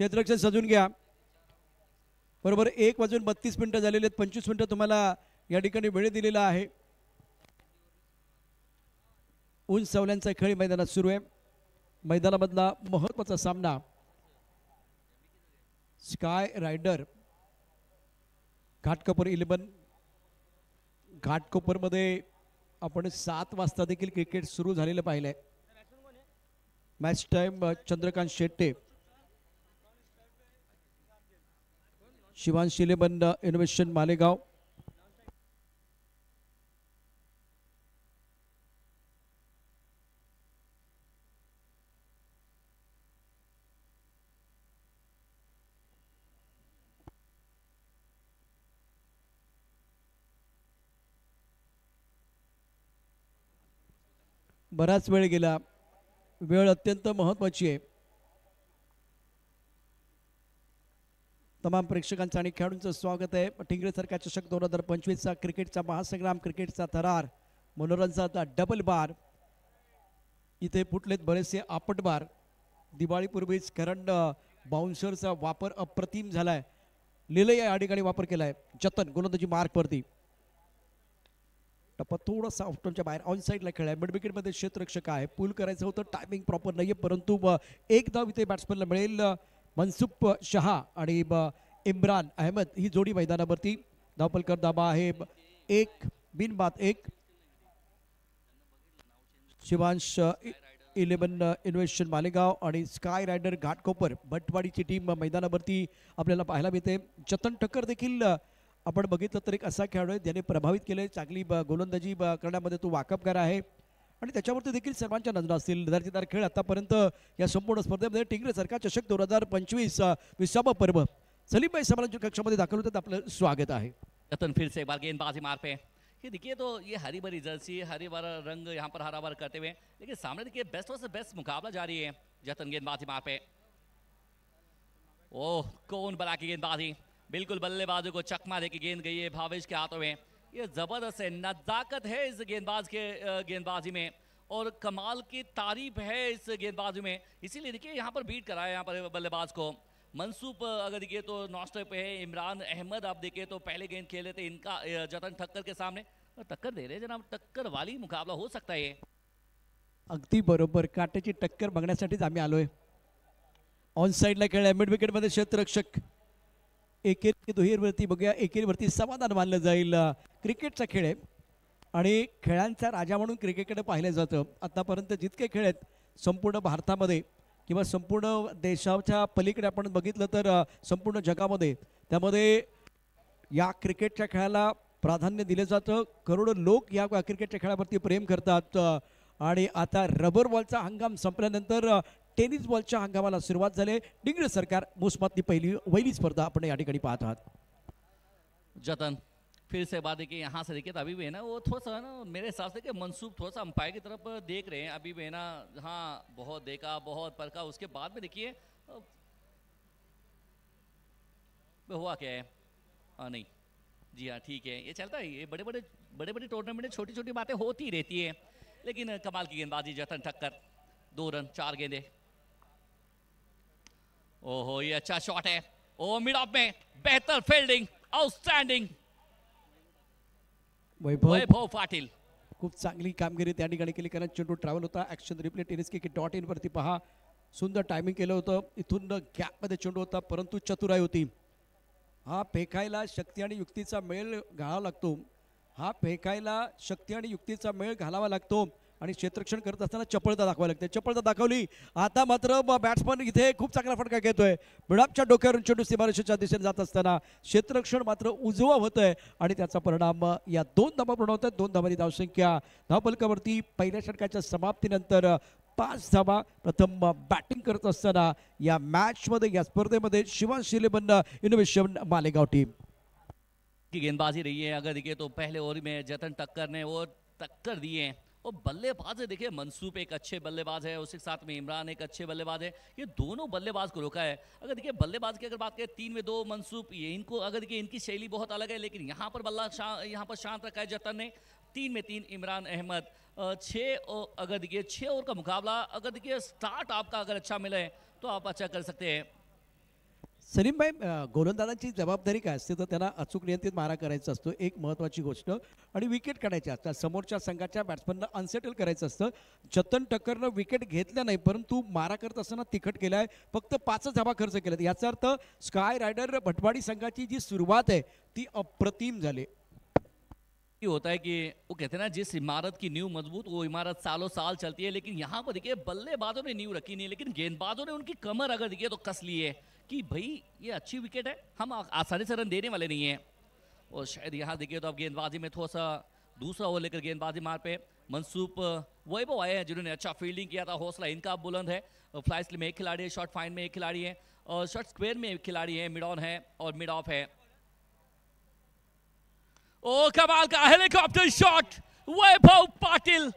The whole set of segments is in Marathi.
क्षेत्ररक्षण सजून घ्या. बरोबर 1:32 झालेले आहेत. 25 मिनिटं तुम्हाला या ठिकाणी वेळ दिलेला आहे. उंच सावल्यांचा खेळ मैदानात सुरू आहे. मैदानामधला महत्त्वाचा सामना स्काय रायडर घाटकोपर 11. घाटकोपरमध्ये आपण 7 वाजता देखील क्रिकेट सुरू झालेलं पाहिलंय. Match time Chandrakant Shette, Shivansh 11 innovation Malegaon. बराच वेळ गेला. वेळ अत्यंत महत्त्वाची आहे. तमाम प्रेक्षकांचं आणि खेळाडूंचं स्वागत आहे. टिंगरे सरकार चषक 2025चा क्रिकेटचा महासंग्राम, क्रिकेटचा थरार, मनोरंजनाचा डबल बार. इथे फुटलेत बरेचसे आपट बार. दिवाळीपूर्वीच करंट बाउन्सरचा वापर अप्रतिम झालाय. लिलय या ठिकाणी वापर केलाय. जतन गोलंदाजी मार्कवरती टप्पा थोडासा ऑफटॉनच्या बाहेर ऑन साईडला खेळाय. मिड विकेटमध्ये क्षेत्ररक्षक आहे. पूल करायचं होतं, टायमिंग प्रॉपर नाहीये, परंतु एक धाव इथे बॅट्समनला मिळेल. मनसुफ शहा आणि इम्रान अहमद ही जोडी मैदानावरती. धावपलकर दाबा आहे 1 बिनबाद 1. शिवांश 11 इनोव्हेशन मालेगाव आणि स्काय रायडर घाटकोपर भटवाडीची टीम मैदानावरती आपल्याला पाहायला मिळते. जतन ठक्कर देखील आपण बघितलं तर एक असा खेळाडू आहे ज्याने प्रभावित केले. चांगली गोलंदाजी करण्यामध्ये तो वाकबगार आहे आणि त्याच्यावरती देखील सर्वांच्या नजरा असतील. दर्जेदार खेळ आतापर्यंत या संपूर्ण स्पर्धेमध्ये. टिंगरे सरकार चषक 2025 20वां पर्व. सलीमभाई समालोचक कक्षामध्ये दाखल होतात, आपलं स्वागत आहे. जतन फिर से एक बार गेंदबाजी मार पे. ये देखिए तो ये हरी भरी जर्सी, हरी भरा रंग यहाँ पर हरा भरा करते हुए, लेकिन सामने देखिए बेस्ट वर्सेस बेस्ट मुकाबला जारी है. जतन गेंदबाजी मार पे. ओह कौन बड़ा की गेंदबाजी, बिल्कुल बल्लेबाजों को चकमा देके गेंद गई है भावेश के हाथों में. ये जबरदस्त है, नजाकत है इस गेंदबाज के गेंदबाजी में और कमाल की तारीफ है इस गेंदबाजी में. इसीलिए देखिए यहाँ पर बीट कराया यहाँ पर बल्लेबाज को. मनसूब अगर देखिए तो नॉस्टर पे है. इमरान अहमद आप देखिए तो पहले गेंद खेले थे इनका जतन ठक्कर के सामने. टक्कर दे रहे जनाब, टक्कर वाली मुकाबला हो सकता है. अगदी बरोबर, काट्याची टक्कर बघण्यासाठीच आम्ही आलोय. ऑन साईडला खेळ मिड विकेटमध्ये क्षेत्ररक्षक. एकेरी दुहेरीवरती बघूया, एकेरीवरती समाधान मानलं जाईल. क्रिकेटचा खेळ आहे आणि खेळांचा राजा म्हणून क्रिकेटकडे पाहिलं जातं. आतापर्यंत जितके खेळ आहेत संपूर्ण भारतामध्ये किंवा संपूर्ण देशाच्या पलीकडे आपण बघितलं तर संपूर्ण जगामध्ये, त्यामध्ये या क्रिकेटच्या खेळाला प्राधान्य दिलं जातं. करोडो लोक या क्रिकेटच्या खेळावरती प्रेम करतात आणि आता रबर बॉलचा हंगाम संपल्यानंतर टेनिस बॉलच्या हंगामाला सुरुवात झाली. टिंगरे सरकार मोसमातली पहिली स्पर्धा आपण या ठिकाणी पाहत आहात. जतन फिर से बात देखिए यहाँ से देखिए तो अभी भी है ना वो थोड़ा सा ना मेरे हिसाब से कि मनसूब थोड़ा सा अंपायर की तरफ देख रहे हैं अभी भी है ना. हाँ बहुत देखा बहुत परखा, उसके बाद में देखिए हुआ क्या है. नहीं जी हाँ ठीक है, ये चलता है. ये बड़े बड़े टूर्नामेंट में छोटी छोटी बातें होती रहती है, लेकिन कमाल की गेंदबाजी जतन ठक्कर. 2 रन 4 गेंदे. ओहो ये अच्छा शॉट है. ओ मिड ऑफ में बेहतर फील्डिंग, आउटस्टैंडिंग. वैभव पाटील खूप चांगली कामगिरी त्या ठिकाणी केली, कारण चेंडू ट्रॅव्हल होता. ॲक्शन रिप्ले tennis.in वरती पहा. सुंदर टायमिंग केलं होतं. इथून गॅपमध्ये चेंडू होता, परंतु चतुराई होती. हा फेकायला शक्ती आणि युक्तीचा मेळ घालावा लागतो. हा फेकायला शक्ती आणि युक्तीचा मेळ घालावा लागतो आणि क्षेत्ररक्षण करत असताना चपळता दाखवावी लागते. चपळता दाखवली. आता मात्र बॅट्समन इथे खूप चांगला फटका घेतोय. बिडापच्या डोक्यावरून चेंडू सीमारेषेच्या दिशेने जात असताना क्षेत्ररक्षण मात्र उजवा होतंय आणि त्याचा परिणाम या 2 धावा बनवत आहेत. 2 धावांची धावसंख्या धावफलकावरती पहिल्या षटकाच्या समाप्तीनंतर 5 धावा. प्रथम बॅटिंग करत असताना या मॅचमध्ये या स्पर्धेमध्ये शिवांश 11 इनोव्हेशन मालेगाव टीम की गेंदबाजी रही है. अगर देखिए तो पहले ओवर में जतन ठक्कर ने वो टक्कर दी है और बल्लेबाज है देखिए मनसूब एक अच्छे बल्लेबाज है, उसके साथ में इमरान एक अच्छे बल्लेबाज है. ये दोनों बल्लेबाज को रोका है. अगर देखिए बल्लेबाज की अगर बात करें 3 में 2 मनसूब, ये इनको अगर देखिए इनकी शैली बहुत अलग है, लेकिन यहाँ पर बल्ला यहाँ पर शांत रखा है जतन ने. 3 में 3 इमरान अहमद. 6 अगर देखिए 6 ओवर का मुकाबला. अगर देखिए स्टार्ट आपका अगर अच्छा मिले तो आप अच्छा कर सकते हैं. सलीम भाई, गोलंदाजांची जबाबदारी काय असते तर त्यांना अचूक नियंत्रित मारा करायचा असतो, एक महत्त्वाची गोष्ट, आणि विकेट काढायची असतात. समोरच्या संघाच्या बॅट्समनला अनसेटल करायचं असतं. जतन टक्करनं विकेट घेतल्या नाही, परंतु मारा करत असताना तिखट केलाय, फक्त 5 धावा खर्च केल्यात. याचा अर्थ स्काय रायडर भटवाडी संघाची जी सुरुवात आहे ती अप्रतिम झाली. ये होता है कि वो कहते हैं ना, जिस इमारत की नींव मजबूत वो इमारत सालों साल चलती है, लेकिन यहाँ पर देखिए बल्लेबाजों ने नींव रखी नहीं है, लेकिन गेंदबाजों ने उनकी कमर अगर देखिए तो कस ली है कि भाई ये अच्छी विकेट है, हम आसानी से रन देने वाले नहीं है। और शायद यहाँ देखिए तो अब गेंदबाजी में थोड़ा सा दूसरा ओवर लेकर गेंदबाजी मार पे मनसूब वैभव आए हैं, जिन्होंने अच्छा फील्डिंग किया था। हौसला इनका बुलंद है। फ्लाई स्लिप में एक खिलाड़ी है, शॉर्ट फाइन में एक खिलाड़ी है, और शॉर्ट स्क्वेयर में एक खिलाड़ी है, मिड ऑन है और मिड ऑफ है। ओ कमाल का हेलीकॉप्टर शॉट, वैभव पाटिल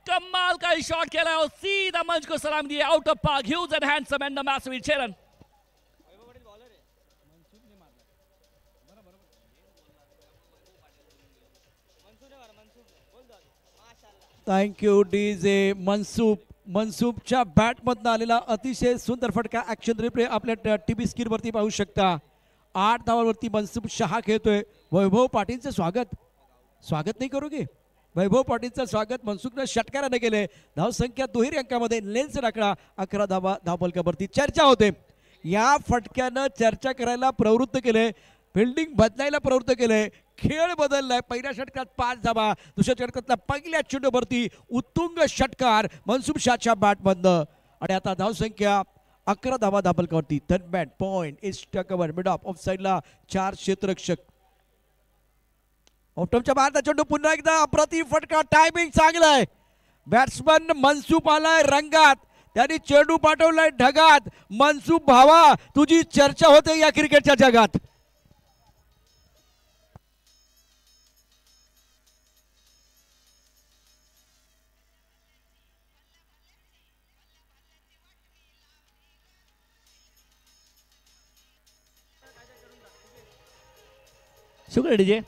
कमाल का शॉट खेला है और सीधा मंच को सलाम दिया। Out of park, huge and handsome and the massive चेरन। थँक्यू डीजे मनसूबच्या बॅटमधनं आलेला अतिशय सुंदर फटका. ॲक्शन रिप्ले आपल्या टीव्ही स्क्रीनवरती पाहू शकता. 8 धावांवरती मनसूब शहा खेळतोय. वैभव पाटीलचं स्वागत नाही करू की? वैभव पाटीलचं स्वागत मनसूबनं षटकाराने केले. धावसंख्या दुहेरी अंकामध्ये लेन्स आकडा 11 धावा धावफलकावरती. चर्चा होते, या फटक्यानं चर्चा करायला प्रवृत्त केले, फिल्डिंग बदलायला प्रवृत्त केले, खेळ बदललाय. पहिल्या षटकात 5 धावा, दुसऱ्या षटकातला पहिल्या चेंडूवरती उत्तुंग षटकार मनसूब शाहच्या बॅटमधनं, आणि आता धावसंख्या 11 धावा धावफलकावरती. Third bat point is cover mid off साइडला 4 क्षेत्ररक्षक. ऑप्टमच्या बाहेरचा चेंडू पुन्हा एकदा अप्रतिम फटका. टायमिंग चांगलं आहे. बॅट्समन मनसूब आलाय रंगात, त्यांनी चेंडू पाठवलाय ढगात. मनसूब भावा, तुझी चर्चा होते या क्रिकेटच्या जगात. शुक्र डीजे।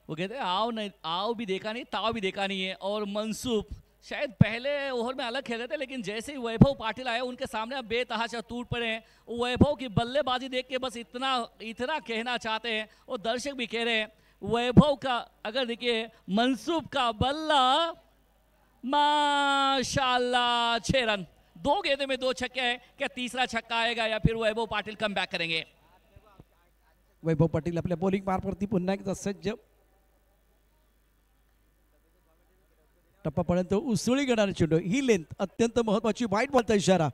वो कहते हैं आओ भी देखा नहीं, ताव भी देखा नहीं है। और मनसूब शायद पहले ओवर में अलग खेल रहे थे, लेकिन जैसे ही वैभव पाटिल आए उनके सामने अब बेतहाशा टूट पड़े हैं। वैभव की बल्लेबाजी देख के बस इतना कहना चाहते हैं, और दर्शक भी कह रहे हैं वैभव का अगर देखिए मनसूब का बल्ला माशाल्लाह 6 रन, 2 गेंदों में 2 छक्के हैं। क्या तीसरा छक्का आएगा या फिर वैभव पाटिल कम बैक करेंगे? वैभव पाटील आपल्या बॉलिंग मार्कवरती पुन्हा एकदा सज्ज. टप्पापर्यंत उसळी घेणारा चेंडू, ही लेंथ अत्यंत महत्वाची. वाईट बॉलचा इशारा.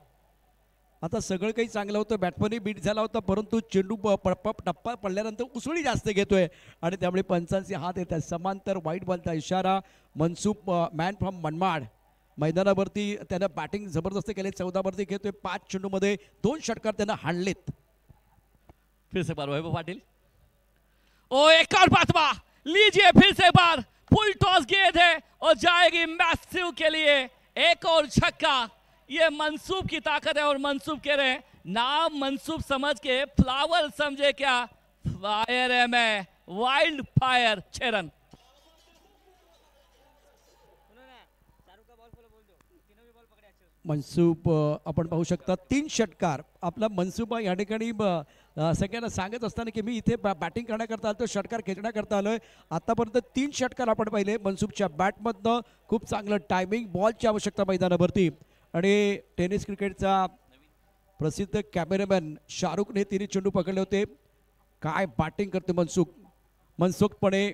आता सगळं काही चांगलं होतं, बॅट्समनही बीट झाला होता, परंतु चेंडू टप्पा पडल्यानंतर उसळी जास्त घेतोय आणि त्यामुळे पंचांचे हात येतात. समांतर वाईट बॉलचा इशारा. मनसूब मॅन फ्रॉम मनमाड मैदानावरती त्यानं बॅटिंग जबरदस्त केले. 14 वरती घेतोय. 5 चेंडूमध्ये 2 षटकार त्यानं हाणलेत. फिर से बार वैभव पाटिल, ओ एक और बातवा लीजिए, फिर से बार फुल टॉस गेंद है और जाएगी मैसिव के लिए एक और छक्का। ये मनसूब की ताकत है, और मनसूब कह रहे हैं नाम मनसूब समझ के फ्लावर समझे क्या, फायर है मैं, वाइल्ड फायर। 6 रन। मनसूब आपण पाहू शकता 3 षटकार. आपला मनसूब या ठिकाणी सगळ्यांना सांगत असताना की मी इथे बॅटिंग करण्याकरता आलो, षटकार खेचण्याकरता आलोय. आतापर्यंत 3 षटकार आपण पाहिले मनसूबच्या बॅटमधनं. खूप चांगलं टायमिंग, बॉलची आवश्यकता मैदानावरती. आणि टेनिस क्रिकेटचा प्रसिद्ध कॅमेरामॅन शाहरुखने 3 चेंडू पकडले होते. काय बॅटिंग करते मनसोखपणे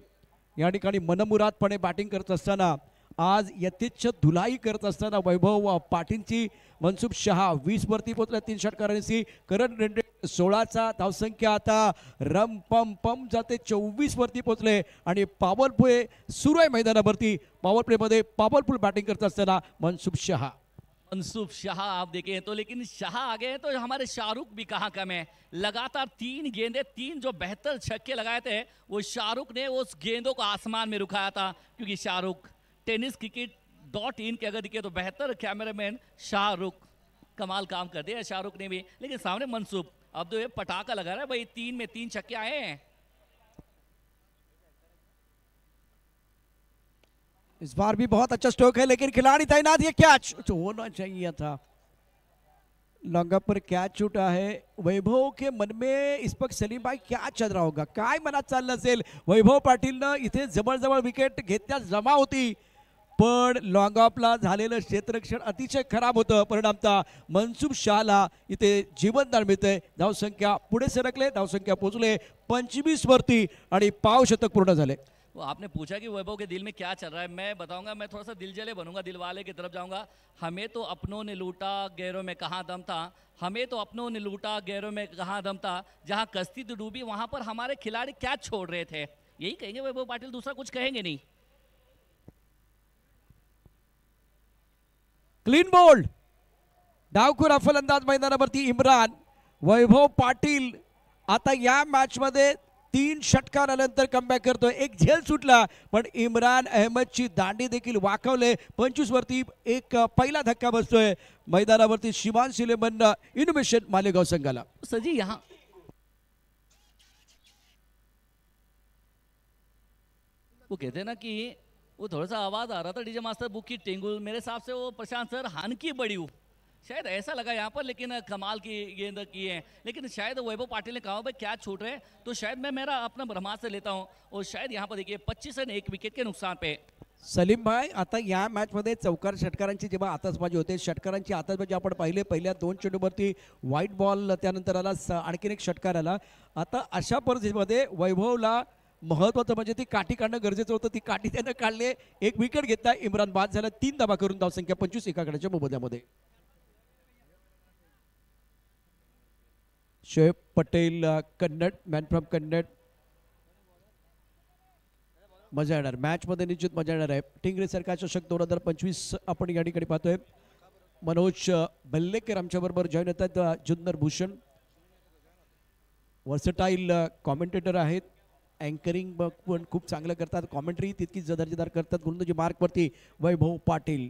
या ठिकाणी मनमुरादपणे बॅटिंग करत असताना, आज यथेच्छ धुलाई करत असताना वैभव पाटीलची मनसूब शहा 20 वरती पोहोचला 3 षटकारांशी. करंट रेट 16चा धावसंख्या आता रम पम पम जाते 24 वरती पोहोचले. आणि पॉवर प्ले सुरू आहे मैदानावरती. पॉवर प्ले मध्ये पॉवरफुल बॅटिंग करत असताना मनसूब शहा आप देखें तो, लेकिन शाह आगे हैं तो हमारे शाहरुख भी कहाँ कम है। लगातार 3 गेंदे, 3 जो बेहतर छक्के लगाए थे वो शाहरुख ने उस गेंदों को आसमान में रुकाया था। क्योंकि शाहरुख टेनिस क्रिकेट.in के अगर दिखे तो बेहतर कैमरामैन शाहरुख, कमाल काम कर दिया शाहरुख ने भी। लेकिन सामने मनसूब अब तो ये पटाखा लगा रहा है भाई, 3 में 3 छक्के आए हैं। इस बार भी बहुत अच्छा स्ट्रोक है, लेकिन खिलाड़ी तैनात, ये कैच होना चाहिए था। लॉन्गा पर कैच छूटा है। वैभव के मन में इस वक्त सलीम भाई क्या चल रहा होगा, काय मनात चाललं असेल? वैभव पाटीलनं इथे जवळजवळ विकेट घेतल्यास जमा होती, पण लॉंग ऑफला झालेलं क्षेत्ररक्षण अतिशय खराब होतं. परिणामता मनसुब शहाला इथे जीवनदान मिळतंय. धावसंख्या पुढे सरकले, धावसंख्या पोहोचले 25 वरती आणि पाव शतक पूर्ण झाले. वो आपने पूछा कि वैभव के दिल में क्या चल रहा है, मैं बताऊंगा, मैं थोड़ा सा दिल जले बनूंगा, दिल वाले की तरफ जाऊंगा। हमें तो अपनों ने लूटा, गैरों में कहाँ दम था। हमें तो अपनों ने लूटा, गैरों में कहाँ दम था। जहां कश्ती तो डूबी वहां पर हमारे खिलाड़ी क्या छोड़ रहे थे, यही कहेंगे वैभव पाटिल, दूसरा कुछ कहेंगे नहीं। क्लीन बोल्ड, डावखुरा फलंदाज मैदानावरती इम्रान. वैभव पाटील आता या मॅच मध्ये 3 षटकारानंतर कमबॅक करतोय. एक झेल सुटला, पण इम्रान अहमदची दांडी देखील वाकवले. 25 वरती एक पहिला धक्का बसतोय मैदानावरती शिवान सिलेमन इनोव्हेशन मालेगाव संघाला. सजी यहाँ वो कहते हैं ना कि वो थोड़ा सा आवाज आ रहा था डीजे मास्टर बुक की टेंगुल, मेरे हिसाब से वो प्रशांत सर हान की बड़ी हूँ, शायद ऐसा लगा यहाँ पर, लेकिन कमाल की गेंद की है। लेकिन शायद वैभव पाटिल ने कहा भाई क्या छूट रहे, तो शायद मैं मेरा अपना ब्रह्मास्त्र से लेता हूँ, और शायद यहाँ पर देखिए 25 रन 1 विकेट के नुकसान पे। सलीम भाई, आता या मॅच मध्ये चौकार षटकारांची जेव्हा आतषबाजी होते, षटकारांची आतषबाजी आपण पाहिले. पहिल्या 2 चेंडूवरती व्हाईट बॉल, त्यानंतर आला आणखीन एक षटकार आला. आता अशा परिस्थितीमध्ये वैभवला महत्वाचं म्हणजे ती काठी काढणं गरजेचं होतं. ती काठी त्यानं काढले, एक विकेट घेतला. इम्रान बाद झाला. 3 धावा करून धावसंख्या 25 एकाकड्याच्या मोबदल्यामध्ये. Shoaib Patel Kannad, man from Kannad. मजा येणार मॅच मध्ये, निश्चित मजा येणार आहे. टिंगरे सरकार चषक 2025 आपण या ठिकाणी पाहतोय. मनोज बल्लेकर आमच्या बरोबर जॉईन होतात. जुन्नर भूषण वर्सटाईल कॉमेंटेटर आहेत. अँकरिंग पण खूप चांगलं करतात, कॉमेंट्री तितकीच दर्जेदार करतात. गोलंदाजी मार्कवरती वैभव पाटील.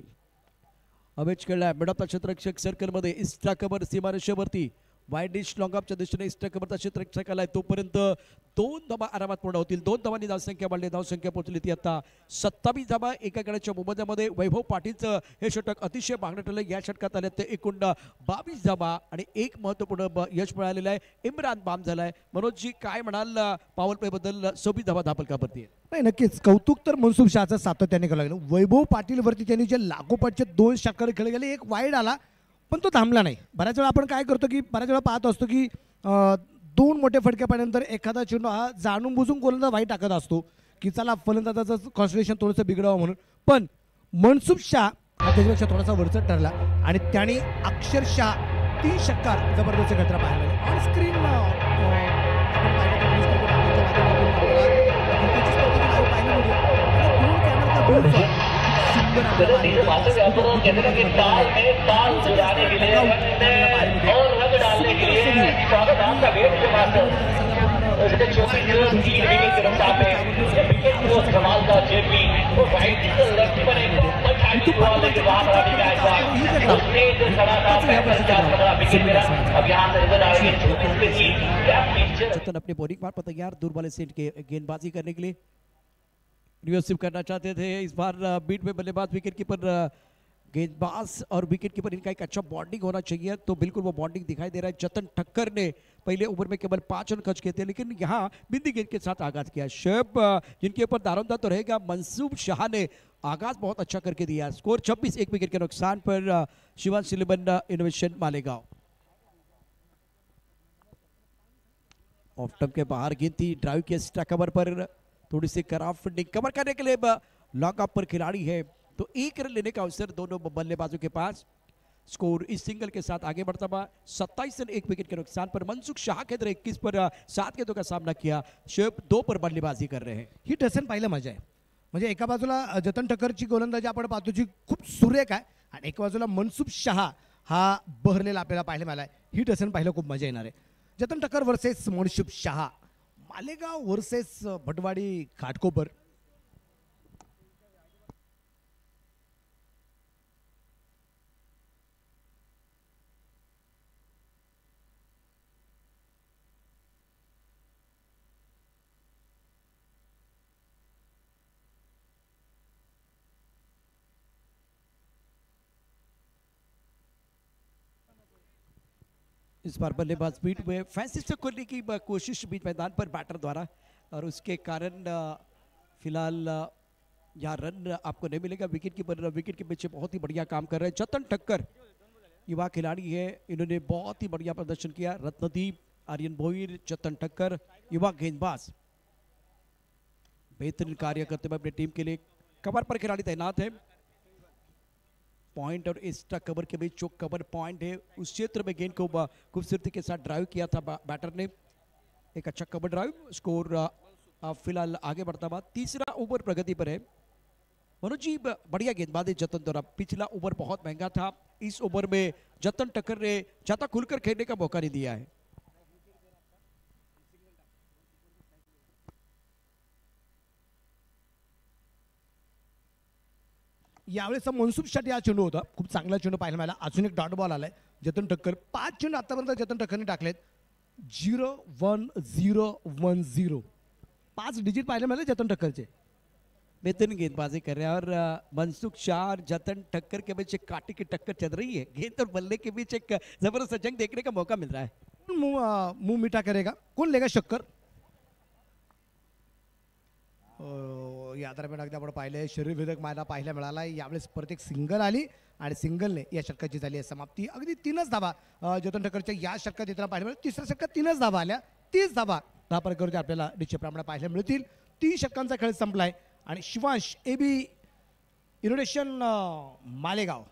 अवेज खेळला मिड ऑफ द क्षेत्ररक्षक सर्कलमध्ये. इस्टा कबर सीमारेषेवरती वाईड डिश लॉंग ऑफच्या दृष्टीने इस्टा कबरचा क्षेत्ररक्षक आलाय. तोपर्यंत 2 धावा आरामात पूर्ण होतील. 2 धावांनी धावसंख्या वाढली. धावसंख्या पोहोचली ती आता 27 धावा एका गड्याच्या मोबदल्यामध्ये. वैभव पाटीलचं हे षटक अतिशय मागणं ठरलं. या षटकात आले ते एकूण 22 धावा आणि एक महत्त्वपूर्ण यश मिळालेलं आहे. इम्रान बाम झालाय. मनोजजी काय म्हणाल पॉवर प्ले बद्दल? 26 धावा धापलकावरती. नाही, नक्कीच कौतुक तर मनसुब शहाचं सातत्याने करावं लागलं. वैभव पाटीलवरती त्यांनी जे लागोपाठचे 2 षटकार खेळले गेले, एक वाईड आला पण तो थांबला नाही. बऱ्याच वेळा आपण काय करतो की बऱ्याच वेळा पाहत असतो की 2 मोठे फटके पडल्यानंतर एखादा चेंडू हा जाणून बुजून गोलंदाज वाईट टाकत असतो की चला फलंदाजाचं कॉन्सन्ट्रेशन थोडंसं बिघडावं म्हणून. पण मनसुब शाह हा त्याच्यापेक्षा थोडासा वरचढ ठरला आणि त्याने अक्षरशः 3 षटकार जबरदस्त गत्रा पाहायला मिळाले. ऑन स्क्रीन डीजे मास्टर व्यापारों कहते हैं कि ताल में ताल जुड़ाने के लिए और रंग डालने के लिए स्वागत आपका वेट डीजे मास्टर. उसके 24 रन की विकेट के नुकसान पे विकेट को कमाल का जेपी वो राइट से लेफ्ट पर एकदम पंचायती बॉल के बाद आने का एक बार उसने जो खड़ा था 50 विकेट मेरा. अब यहां से रिजल्ट आएंगे 24 के जी कैप पिक्चर. चेतन अपने बॉलिंग पार्ट पर तैयार, दूर वाले सेट के गेंदबाजी करने के लिए रिवर्सिव करना चाहते थे. इस बार बीट में बल्लेबाज विकेट कीपर गेंदबाज और विकेट कीपर इनका एक अच्छा बॉन्डिंग होना चाहिए, तो बिल्कुल वो बॉन्डिंग दिखाई दे रहा है. जतन ठक्कर ने पहले ओवर में केवल 5 रन खर्च किए थे, लेकिन यहाँ बिंदी गेंद के साथ आगाज किया. शोएब जिनके ऊपर दारोमदार तो रहेगा, मनसूब शाह ने आगाज बहुत अच्छा करके दिया. स्कोर 26 1 विकेट के नुकसान पर शिवान सिलेमन इनोवेशन मालेगांव. ऑफ स्टंप के बाहर गेंद थी, ड्राइव के एक्स्ट्रा कवर पर थोड़ी सी खराब फील्डिंग. कवर करने के लिए लॉन्ग ऑफ पर खिलाड़ी है, तो 1 रन लेने का अवसर दोनों बल्लेबाजों के पास. स्कोर इस सिंगल के साथ आगे बढ़ता हुआ 27 रन 1 विकेट के नुकसान पर. मनसुख शाह के 21 पर 7 गेंदों का सामना किया. शोएब 2 पर बल्लेबाजी कर रहे हैं. ही टसन पाहिलं मजा आहे. म्हणजे एका बाजूला जतन ठक्करची गोलंदाजी आपण पाहतो जी खूप सुरेख आहे, आणि एका बाजूला मनसुब शाह हा बहरलेला आपल्याला पाहायला मिळाला आहे. ही टसन पाहिलं खूप मजा येणार आहे. जतन ठक्कर वर्सेस मनसुब शाह, मालेगाव वर्सेस भटवाडी घाटकोपर. इस बार बल्लेबाज बीट में फैंसी से खोलने की कोशिश बीच मैदान पर बैटर द्वारा, और उसके कारण फिलहाल यहाँ रन आपको नहीं मिलेगा। विकेट कीपर विकेट के पीछे बहुत ही बढ़िया काम कर रहे हैं। जतन ठक्कर युवा खिलाड़ी है, इन्होंने बहुत ही बढ़िया प्रदर्शन किया। रत्नदीप, आर्यन भोईर, जतन ठक्कर युवा गेंदबाज बेहतरीन कार्य करते हुए अपनी टीम के लिए। कवर पर खिलाड़ी तैनात है। पॉइंट और एक्स्ट्रा कवर के बीच जो कवर पॉइंट है उस क्षेत्र में गेंद को खूबसूरती के साथ ड्राइव किया था बैटर ने। एक अच्छा कवर ड्राइव, स्कोर फिलहाल आगे बढ़ता हुआ। तीसरा ओवर प्रगति पर है। मनोज जी बढ़िया गेंदबाज है जतन द्वारा। पिछला ओवर बहुत महंगा था, इस ओवर में जतन ठक्कर ने ज्यादा खुलकर खेलने का मौका नहीं दिया है। यावेळेस मनसुख साठी हा चेंडू होता, खूप चांगला चेंडू पाहायला मिळाला। अजून एक डॉट बॉल आलाय जतन ठक्कर। 5 चेंडू आतापर्यंत जतन ठक्करने टाकलेत। 0-1-0-1-0 5 डिजिट पाहायला मिळाले जतन ठक्करचे। बेहतरीन गेंदबाजी कर रहे हैं और मनसुख शाह और जतन ठक्कर के बीच एक कांटे की टक्कर चल रही है। गेंद और बल्ले के बीच एक जबरदस्त जंग देखने का मौका मिल रहा है। मुंह मीठा करेगा, कोण लेगा शक्कर? या दरम्यान अगदी आपण पाहिले शरीरवेधक मायला पाहायला मिळाला। यावेळेस परत एक सिंगल आली आणि सिंगलने या षटकाची झाली आहे समाप्ती। अगदी 3च धावा जतन ठक्करच्या या षटकात येताना पाहायला मिळाल्या। तिसऱ्या षटकात 3च धावा आल्या। 30 धावा 10 प्रकारचे आपल्याला निश्चित प्रमाणात पाहायला मिळतील। 30 षटकांचा खेळ संपलाय आणि शिवांश एबी इनोव्हेशन मालेगाव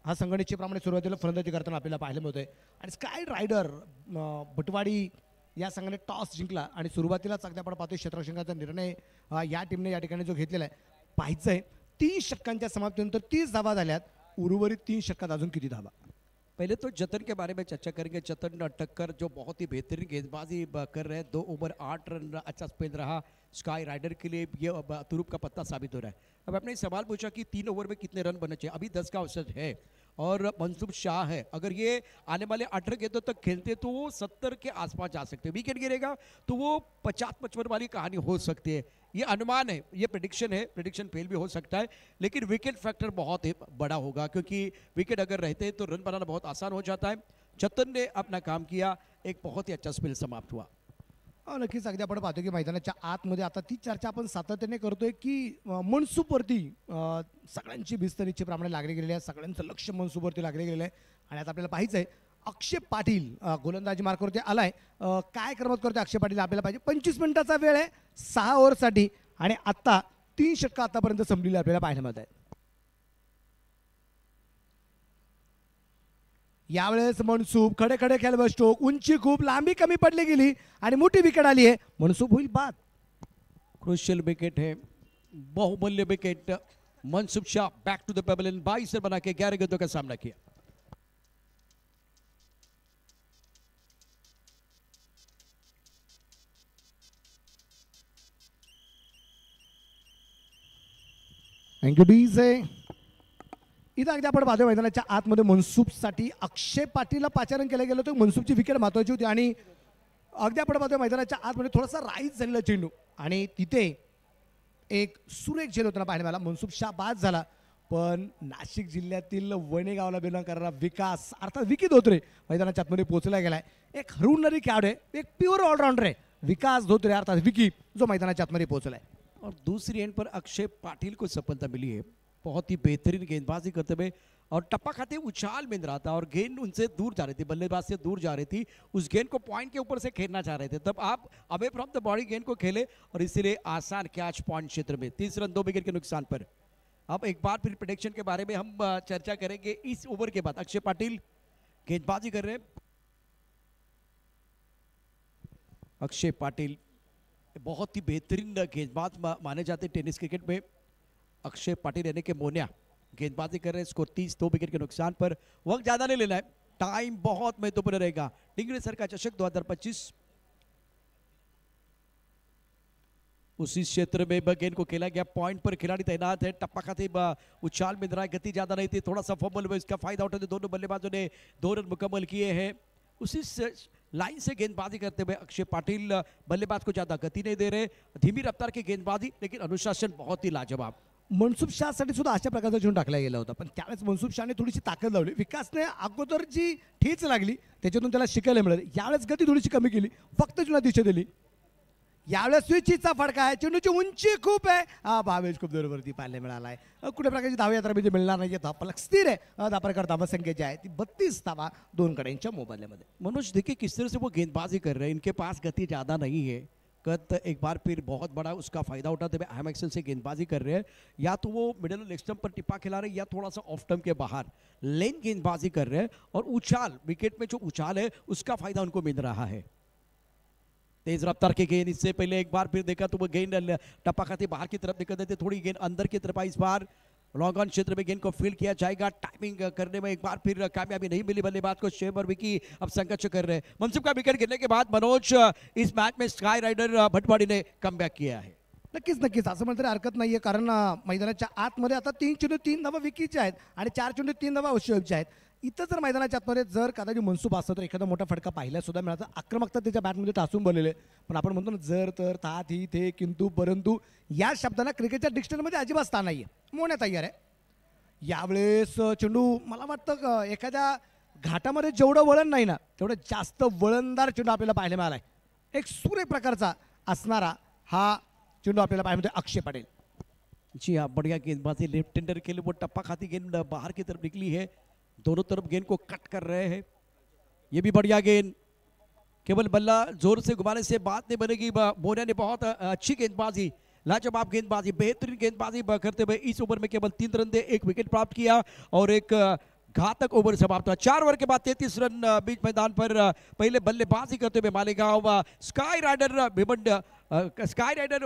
हा संघ निश्चितप्रमाणे सुरुवातीला फलंदाजी करताना आपल्याला पाहायला मिळतोय। आणि स्काय रायडर बटवाडी या संघाने टॉस जिंकला आणि सुरुवातीलाच अगदी आपण पाहतोय क्षेत्ररक्षणाचा निर्णय या टीमने या ठिकाणी जो घेतलेला आहे। पाहायचंय 30 षटकांच्या समाप्तीनंतर 30 धावा झाल्यात। उर्वरित 3 षटकात अजून किती धावा? पहले तो जतन के बारे में चर्चा करेंगे। जतन ठक्कर जो बहुत ही बेहतरीन गेंदबाजी कर रहे हैं। 2 ओवर 8 रन अच्छा स्पेल रहा स्काई राइडर के लिए, ये तुरुप का पत्ता साबित हो रहा है। अब आपने सवाल पूछा कि 3 ओवर में कितने रन बनने चाहिए। अभी 10 का औसत है और मनसुख शाह है, अगर ये आने वाले 18 गेंदों तक खेलते तो वो 70 के आसपास जा सकते हैं। विकेट गिरेगा तो वो 50-55 वाली कहानी हो सकती है। ये अनुमान है, ये प्रेडिक्शन है, प्रेडिक्शन फेल भी हो सकता है, लेकिन विकेट फैक्टर बहुत ही बड़ा होगा क्योंकि विकेट अगर रहते हैं तो रन बनाना बहुत आसान हो जाता है। जतन ने अपना काम किया, एक बहुत ही अच्छा स्पेल समाप्त हुआ। नक्कीच अगदी आपण पाहतो की मैदानाच्या आतमध्ये आता ती चर्चा आपण सातत्याने करतोय की मनसुखवरती सगळ्यांची भिस्त निश्चितप्रमाणे लागली गेलेली आहे। सगळ्यांचं लक्ष मनसुखवरती लागले गेलेलं आहे आणि आता आपल्याला पाहायचंय अक्षय पाटील गोलंदाजी मार्कवरती आलाय। काय क्रमांक करतोय अक्षय पाटील आपल्याला पाहिजे। 25 मिनिटाचा वेळ आहे 6 ओव्हरसाठी आणि आता 3 षटकं आतापर्यंत संपलेली आपल्याला पाहायला मिळत आहेत। यावेळेस मनसुख खडे खडे खेळ बसतो, उंची खूप, लांबी कमी पडली गेली आणि मोठी विकेट आली आहे। मनसुख होईल बाद। क्रुशियल विकेट है, बहुमूल्य विकेट। Mansukh Shah back to the pavilion 22 run बना के 11 गेंदों का सामना किया। Thank you DJ. इथं अगदी आपण पाहतोय मैदानाच्या आतमध्ये मनसुखसाठी अक्षय पाटीलला पाचारण केलं गेलं होतं। मनसुखची विकेट महत्वाची होती आणि अगदी आपण पाहतोय मैदानाच्या आतमध्ये थोडासा राईज झालेला चेंडू आणि तिथे एक सुरेख झेल होताना पाहायला मिळाला। मनसुख शाह बाद झाला, पण नाशिक जिल्ह्यातील वणी गावाला बिलॉंग करणारा विकास अर्थात विकी धोत्रे मैदानाच्या आतमध्ये पोहोचला गेलाय। एक हरवणारी खेळाडू आहे, एक प्युअर ऑलराऊंडर आहे विकास धोत्रे अर्थात विकी, जो मैदानाच्या आतमध्ये पोहोचलाय। और दूसरी एंड पर अक्षय पाटिल को सफलता मिली है। बहुत ही बेहतरीन गेंदबाजी करते हुए और टप्पा खाते उछाल मिल रहा था और गेंद उनसे दूर जा रही थी, बल्लेबाज से दूर जा रही थी। उस गेंद को पॉइंट के ऊपर से खेलना चाह रहे थे, तब आप अवे फ्रॉम द बॉडी गेंद को खेले और इसीलिए आसान कैच पॉइंट क्षेत्र में 30 रन 2 विकेट के नुकसान पर। अब एक बार फिर प्रेडिक्शन के बारे में हम चर्चा करेंगे। इस ओवर के बाद अक्षय पाटिल गेंदबाजी कर रहे हैं। अक्षय पाटिल बहुत ही बेहतरीन गेंदबाज माने जाते हैं टेनिस क्रिकेट में। अक्षय पाटिल यानी कि मोनिया गेंदबाजी कर रहे हैं। स्कोर 30 2 विकेट के नुकसान पर। वक्त ज्यादा नहीं लेना है, टाइम बहुत महत्वपूर्ण रहेगा। डिंगरे सर का चषक 2025 उसी क्षेत्र में गेंद को खेला गया। पॉइंट पर खिलाड़ी तैनात है। टप्पा खाते उछाल में रहा है, गति ज्यादा नहीं थी, थोड़ा सा फंबल हुआ, इसका फायदा उठाते दोनों बल्लेबाजों ने 2 रन मुकम्मल किए हैं। उसी लाइन से गेंदबाजी करते हुए अक्षय पाटिल बल्लेबाज को ज्यादा गति नहीं दे रहे, धीमी रफ्तार की गेंदबाजी, लेकिन अनुशासन बहुत ही लाजवाब। मनसुख शाहसाठी सुद्धा अशा प्रकारचा चेंडू टाकला गेला होता, पण त्यावेळेस मनसुख शहाने थोडीशी ताकद लावली. विकासने अगोदर जी ठेच लागली त्याच्यातून त्याला शिकायला मिळालं. यावेळेस गती थोडीशी कमी केली, फक्त चेंडूला दिशा दिली. यावेळेस स्विचचा फडका आहे, चेंडूची उंची खूप आहे. भावेश खूप दूरवरती पाहायला मिळाला आहे. कुठे प्रकारची धाव यात्रा म्हणजे मिळणार नाही. धावफलक स्थिर आहे. धापरकर धावसंख्या जी आहे ती 32 धावा दोन कड्यांच्या मोबाईलमध्ये. मनोज देखिए किस तरह से वो गेंदबाजी कर रहे हैं, इनके पास गति ज़्यादा नहीं है. कद एक बार फिर बहुत बड़ा उसका फायदा उठाते हुए अहम एक्शन से गेंदबाजी कर रहे हैं. या तो वो मिडल लेग स्टंप पर टिप्पा खिला रहे हैं या थोड़ा सा ऑफ स्टंप के बाहर लेन गेंदबाजी कर रहे हैं. और उछाल, विकेट में जो उछाल है उसका फायदा उनको मिल रहा है. तेज रफ्तार के गेंद, इससे पहले एक बार फिर देखा तो वो गेंद टप्पा खाते बाहर की तरफ निकल देते, थोड़ी गेंद अंदर की तरफ आई. इस बार लॉन्ग ऑन क्षेत्र में गेंद को फील्ड किया जाएगा. टाइमिंग करने में एक बार फिर कामयाबी नहीं मिली बल्लेबाज को. शेब और विकी अब संघर्ष कर रहे हैं. मनसुख का विकेट गिरने के बाद मनोज इस मैच में स्काई राइडर भटवाड़ी ने कमबॅक किया है. नक्कीच नक्कीच असं म्हणता हरकत नाहीये, कारण मैदानाच्या आतमध्ये आता 3 चेंडू 3 धावा विकीच्या आहेत आणि 4 चेंडू 3 धावा शोएबच्या आहेत. इथं जर मैदानाच्या आतमध्ये जर कदाचित मनसुख असतं तर एखादा मोठा फटका पाहायला सुद्धा मिळाला. आक्रमकता त्याच्या बॅटमध्ये टासून बोललेले, पण आपण म्हणतो ना जर तर तात ही थे किंतु परंतु या शब्दांना क्रिकेटच्या डिक्शनरीमध्ये अजिबात स्थान नाहीये. मोण्या तयार आहे. यावेळेस चेंडू मला वाटतं एखाद्या घाटामध्ये जेवढं वळण नाही ना तेवढं जास्त वळणदार चेंडू आपल्याला पाहायला मिळाला आहे. एक सूर्य प्रकारचा असणारा हा चेंडू आपल्याला पाहायला अक्षय पटेल. जी हाँ, बढ़िया गेंदबाजी. लेफ्ट टेंडर के लिए वो टप्पा खाती गेंद बाहर की तरफ निकली है. दोनों तरफ गेंद को कट कर रहे हैं. ये भी बढ़िया गेंद, केवल बल्ला जोर से घुमाने से बात नहीं बनेगी. मोनिया ने बहुत अच्छी गेंदबाजी, लाजवाब गेंदबाजी, बेहतरीन गेंदबाजी करते हुए इस ओवर में केवल 3 रन दे 1 विकेट प्राप्त किया और एक घातक ओवर समाप्त हुआ. 4 ओवर के बाद 33 रन बीच मैदान पर पहले बल्लेबाजी करते हुए Malegaon sky rider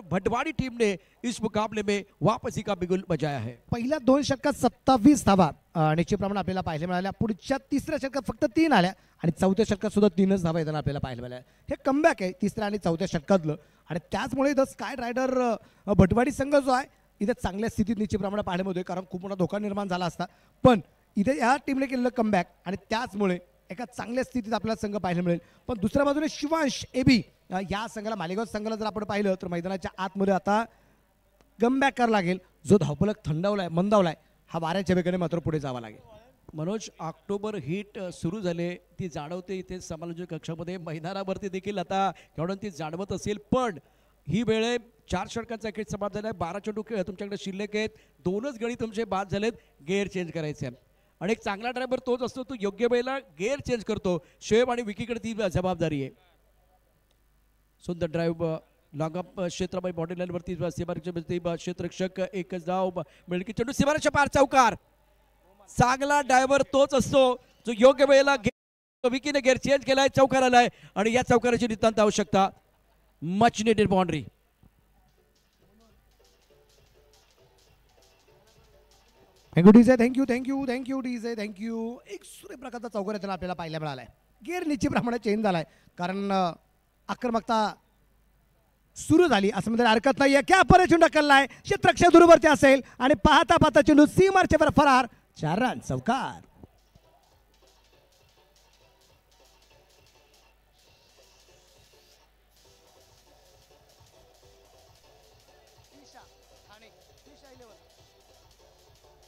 Bhatwadi team ने इस मुकाबले में वापसी का बिगुल बजाया है. पहिल्या 2 षटकात 27 धावा निश्चितप्रमाणे आपल्याला पाहायला मिळाल्या. पुढच्या तिसऱ्या षटकात फक्त 3 आल्या आणि चौथ्या षटकात सुद्धा 3च धावा येताना आपल्याला पाहायला मिळाल्या. हे कमबॅक आहे तिसऱ्या आणि चौथ्या षटकातलं आणि त्याचमुळे द स्काय रायडर भटवाडी संघ जो आहे इथे चांगल्या स्थितीत निश्चितप्रमाणे पाहायला मिळतोय, कारण खूप मोठा धोका निर्माण झाला असता. पण इथे या टीमने केलेलं कमबॅक आणि त्याचमुळे एका चांगल्या स्थितीत आपल्याला संघ पाहायला मिळेल. पण दुसऱ्या बाजूने शिवांश एबी या संघाला मालेगाव संघाला जर आपण पाहिलं तर मैदानाच्या आतमध्ये आता कमबॅक करावं लागेल. जो धावफलक थंडावलाय मंदावलाय हा वाऱ्याच्या वेगाने मात्र पुढे जावा लागेल. मनोज, ऑक्टोबर हिट सुरू झाले ती जाणवते इथे समालोचक कक्षामध्ये. मैदानावरती देखील आता केवढं ती जाणवत असेल. पण ही वेळ आहे 4 षटकांचा खेळ समाप्त झाला आहे. 12 चेंडू तुमच्याकडे शिल्लक आहेत. 2च गडी तुमचे बाद झालेत. गेअर चेंज करायचे आहे आणि एक चांगला ड्रायव्हर तोच असतो, तो योग्य वेळेला गेअर चेंज करतो. शोएब आणि विकीकडे ती जबाबदारी आहे. सुंदर ड्राईव्ह लॉंग अप क्षेत्रामध्ये बॉडी लाईनवरती सीमारेषेवरती क्षेत्ररक्षक एकच धाव मिळकी चेंडू सीमारेषेच्या पार चौकार. चांगला ड्रायव्हर तोच असतो जो योग्य वेळेला विकीने गेअर चेंज केलाय, चौकार आलाय आणि या चौकाराची नितांत आवश्यकता. Much needed boundary. Thank you DJ, thank you DJ, thank you. एक सूर्य प्रकारचा चौकार येताना आपल्याला पाहायला मिळालाय. गेअर निश्चितप्रमाणे चेंज झालाय, कारण आक्रमकता सुरू झाली असं म्हणजे हरकत नाहीये. क्या परत चेंडू ढकललाय, क्षेत्ररक्षक दूरवरती असेल आणि पाहता पाहता चेंडू सीमारेषेवर फरार. 4 रन चौकार.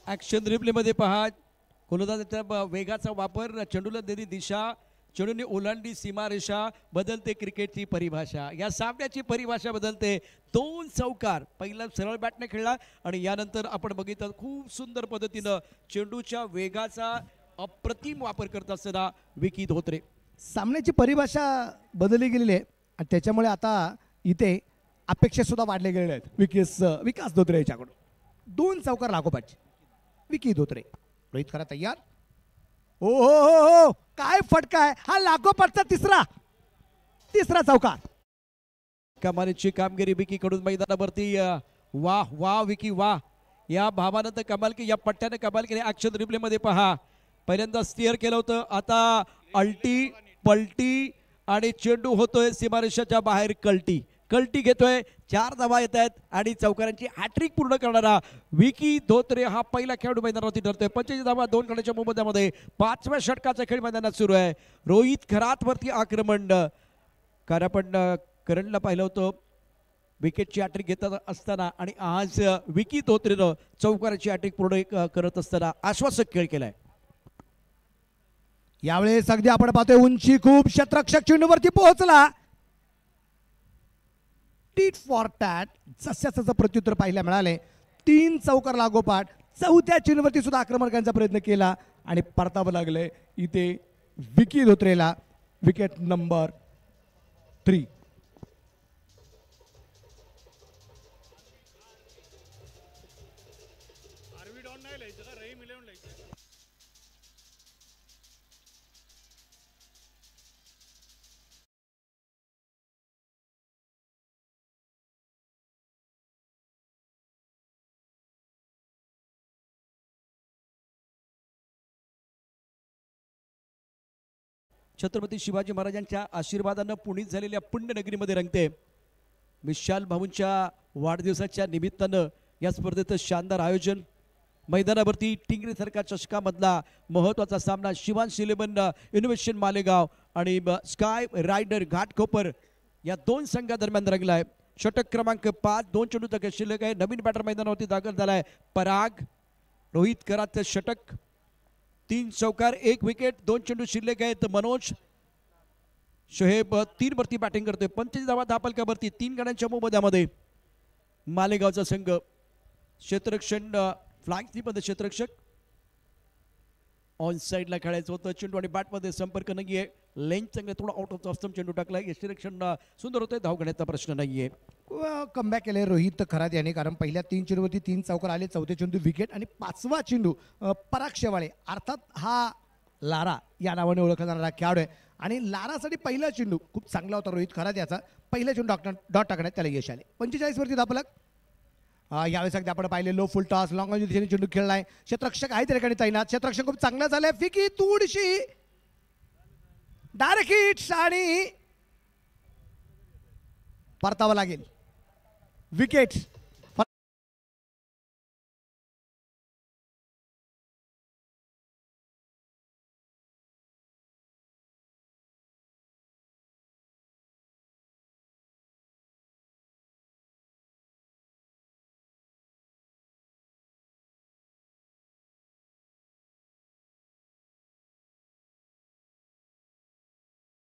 ऍक्शन रिप्ले मध्ये पहा, गोलंदाजाच्या वेगाचा वापर, चेंडूला दिली दिशा, चेंडूने ओलांडली सीमारेषा, बदलते क्रिकेटची परिभाषा. या सामन्याची परिभाषा बदलते. 2 चौकार. पहिला सरळ बॅटने खेळला आणि यानंतर आपण बघितलं खूप सुंदर पद्धतीनं चेंडूच्या वेगाचा अप्रतिम वापर करत असताना विकी धोत्रे. सामन्याची परिभाषा बदलली गेलेली आहे आणि त्याच्यामुळे आता इथे अपेक्षा सुद्धा वाढले गेलेले आहेत विकास धोत्रे याच्याकडून. 2 चौकार लागोपाठ विकी धोत्रे. रोहित खरा तयार. हो हो हो हो, काय फटका आहे हा. लागोपाठचा तिसरा चौकार. कमालीची कामगिरी विकी कडून मैदानावरती. वाह वाह विकी वाह. या भावानं तर कमाल की, या पट्ट्याने कमाल केली. ऍक्शन रिप्ले मध्ये पहा, पहिल्यांदा स्टिअर केलं होतं, आता अल्टी पलटी आणि चेंडू होतोय सीमारेषाच्या बाहेर कल्टी घेतोय. 4 धावा येत आहेत आणि चौकारांची हॅट्रिक पूर्ण करणारा विकी धोत्रे हा पहिला खेळाडू मैदानावरती ठरतोय. 25 धावा 2 गड्याच्या मोबदल्यामध्ये 5व्या षटकाचा खेळ मैदानात सुरू आहे. रोहित खरात वरती आक्रमण. कारण आपण करणला पाहिलं होतं विकेटची हॅट्रिक घेत असताना आणि आज विकी धोत्रेनं चौकाराची हॅट्रिक पूर्ण करत असताना आश्वासक खेळ केलाय. यावेळेस अगदी आपण पाहतोय उंची खूप, क्षेत्ररक्षक चेंडूवरती पोहोचला. टीट फॉर टॅट जसं प्रत्युत्तर पाहायला मिळाले. 3 चौकार लागोपाठ चौथ्या चेंडूवरती सुद्धा आक्रमण करण्याचा प्रयत्न केला आणि परतावं लागले इथे विकी धोत्रेला. Wicket number 3. छत्रपती शिवाजी महाराजांच्या आशीर्वादानं पुणित झालेल्या पुण्यनगरीमध्ये रंगते. विशाल भाऊंच्या वाढदिवसाच्या निमित्तानं या स्पर्धेचं शानदार आयोजन. मैदानावरती टिंगरे सरकार चषकामधला महत्त्वाचा सामना शिवांश इलेव्हन इनोव्हेशन मालेगाव आणि स्काय रायडर घाटकोपर या 2 संघादरम्यान रंगलाय. षटक क्रमांक 5, 2 चेंडू तक शिल्लक आहे. नवीन बॅटर मैदानावरती दाखल झालाय पराग. रोहित करातचं षटक, 3 चौकार 1 विकेट, 2 चेंडू शिल्लक आहेत. मनोज शोहेब 3 वरती बॅटिंग करतोय. 25 धावा धापलकावरती 3 गड्यांच्या मोबदल्यामध्ये मालेगावचा संघ. क्षेत्ररक्षण फ्लॅग स्लीपमध्ये क्षेत्ररक्षक ऑन साईडला खेळायचं होतं. चेंडू आणि बॅटमध्ये संपर्क नाहीये. लेंथ चांगले, थोडा आउट ऑफ स्टंप चेंडू टाकलाय. क्षेत्ररक्षण सुंदर होतंय, धाव घेण्याचा प्रश्न नाहीये. कमबॅक केले रोहित खरात याने, कारण पहिल्या 3 चेंडूवरती 3 चौकार आले. चौथे चेंडू विकेट आणि 5वा चेंडू पराग शेवाळे, अर्थात हा लारा या नावाने ओळखला जाणारा खेळाडू आहे आणि लारासाठी पहिला चेंडू खूप चांगला होता रोहित खरात याचा. पहिला चेंडू डॉट टाकण्यात त्याला यश आले. 45 वरती धापलक. यावेळेस अगदी आपण पाहिले लो फुल टॉस लॉंग दिशेने चेंडू खेळलाय. क्षेत्ररक्षक आहे त्या ठिकाणी तैनात. क्षेत्ररक्षक खूप चांगला झालाय. फिकी थोडीशी डायरेक्ट हिट्स आणि परतावं लागेल. विकेट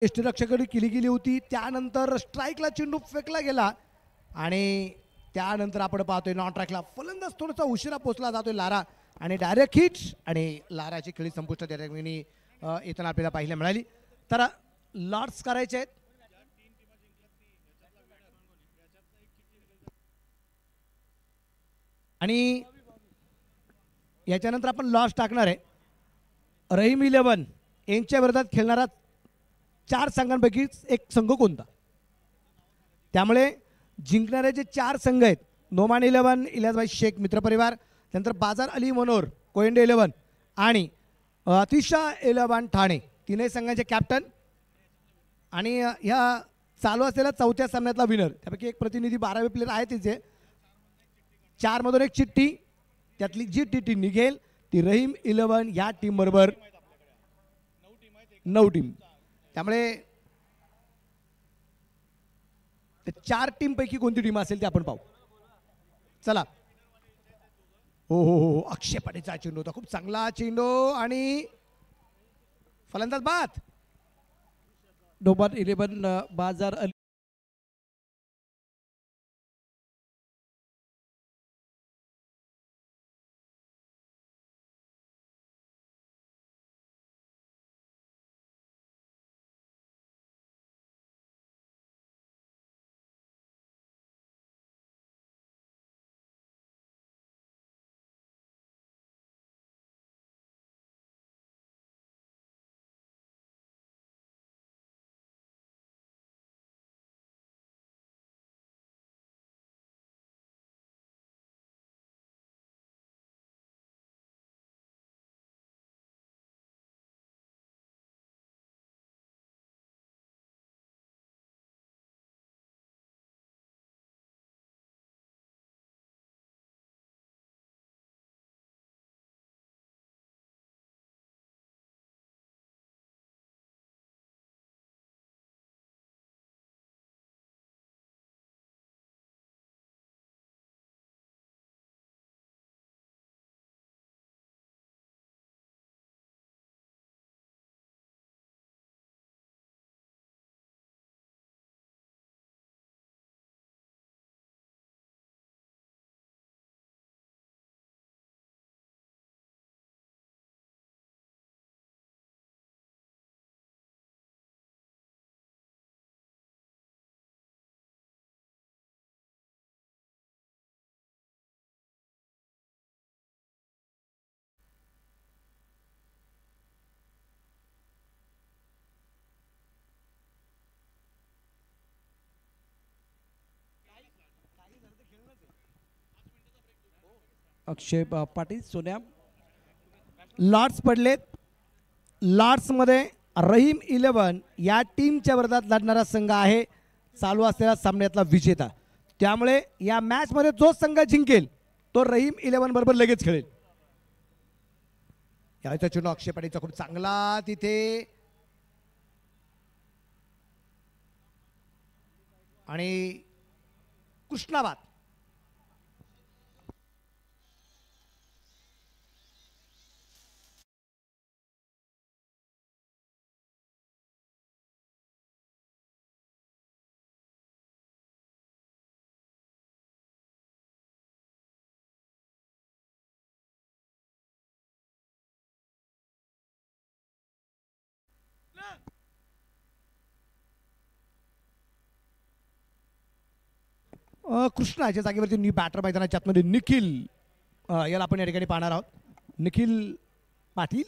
यष्टीरक्षकाकडे केली गेली होती. त्यानंतर स्ट्राईकला चेंडू फेकला गेला आणि त्यानंतर आपण पाहतोय नॉन ट्रॅकला फलंदाज थोडासा उशिरा पोहोचला जातोय लारा आणि डायरेक्ट हिट्स आणि लाराची खेळी संपुष्टात त्या ठिकाणी येताना आपल्याला पाहायला मिळाली. तर लॉर्ड्स करायचे आहेत आणि याच्यानंतर आपण लॉस टाकणार आहे. रहीम 11 यांच्या विरोधात खेळणारा 4 संघांपैकी एक संघ कोणता. त्यामुळे जिंकणारे जे 4 संघ आहेत, नोमान 11, इलियासभाई शेख मित्रपरिवार, त्यानंतर बाजार अली मनोर कोयंडे 11 आणि अतिशा 11 ठाणे, 3 संघांचे कॅप्टन आणि ह्या चालू असलेल्या 4थ्या सामन्यातला विनर. त्यापैकी एक प्रतिनिधी 12वे प्लेयर आहे तिचे. 4 मधून एक चिठ्ठी, त्यातली जी चिठ्ठी निघेल ती रहीम 11 या टीम बरोबर 9 टीम. त्यामुळे 4 टीम पैकी कोणती टीम असेल ते आपण पाहू. चला. हो हो हो, अक्षय पाटीलचा चेंडू होता, खूप चांगला चेंडू आणि फलंदाज बाद. नोमान 11 बाजार अली अक्षय पाटील सोन्या. लॉर्ड्स पडलेत. लॉर्ड्समध्ये रहीम 11 या टीमच्या विरोधात लढणारा संघ आहे चालू असलेल्या सामन्यातला विजेता. त्यामुळे या मॅचमध्ये जो संघ जिंकेल तो रहीम 11 बरोबर लगेच खेळेल. यावेळेचा चेंडू अक्षय पाटीलचा खूप चांगला तिथे आणि कृष्णाबाद. कृष्णाच्या जागेवरती न्यू बॅटर मैदानाच्या आतमध्ये निखिल याला आपण या ठिकाणी पाहणार आहोत. निखिल पाटील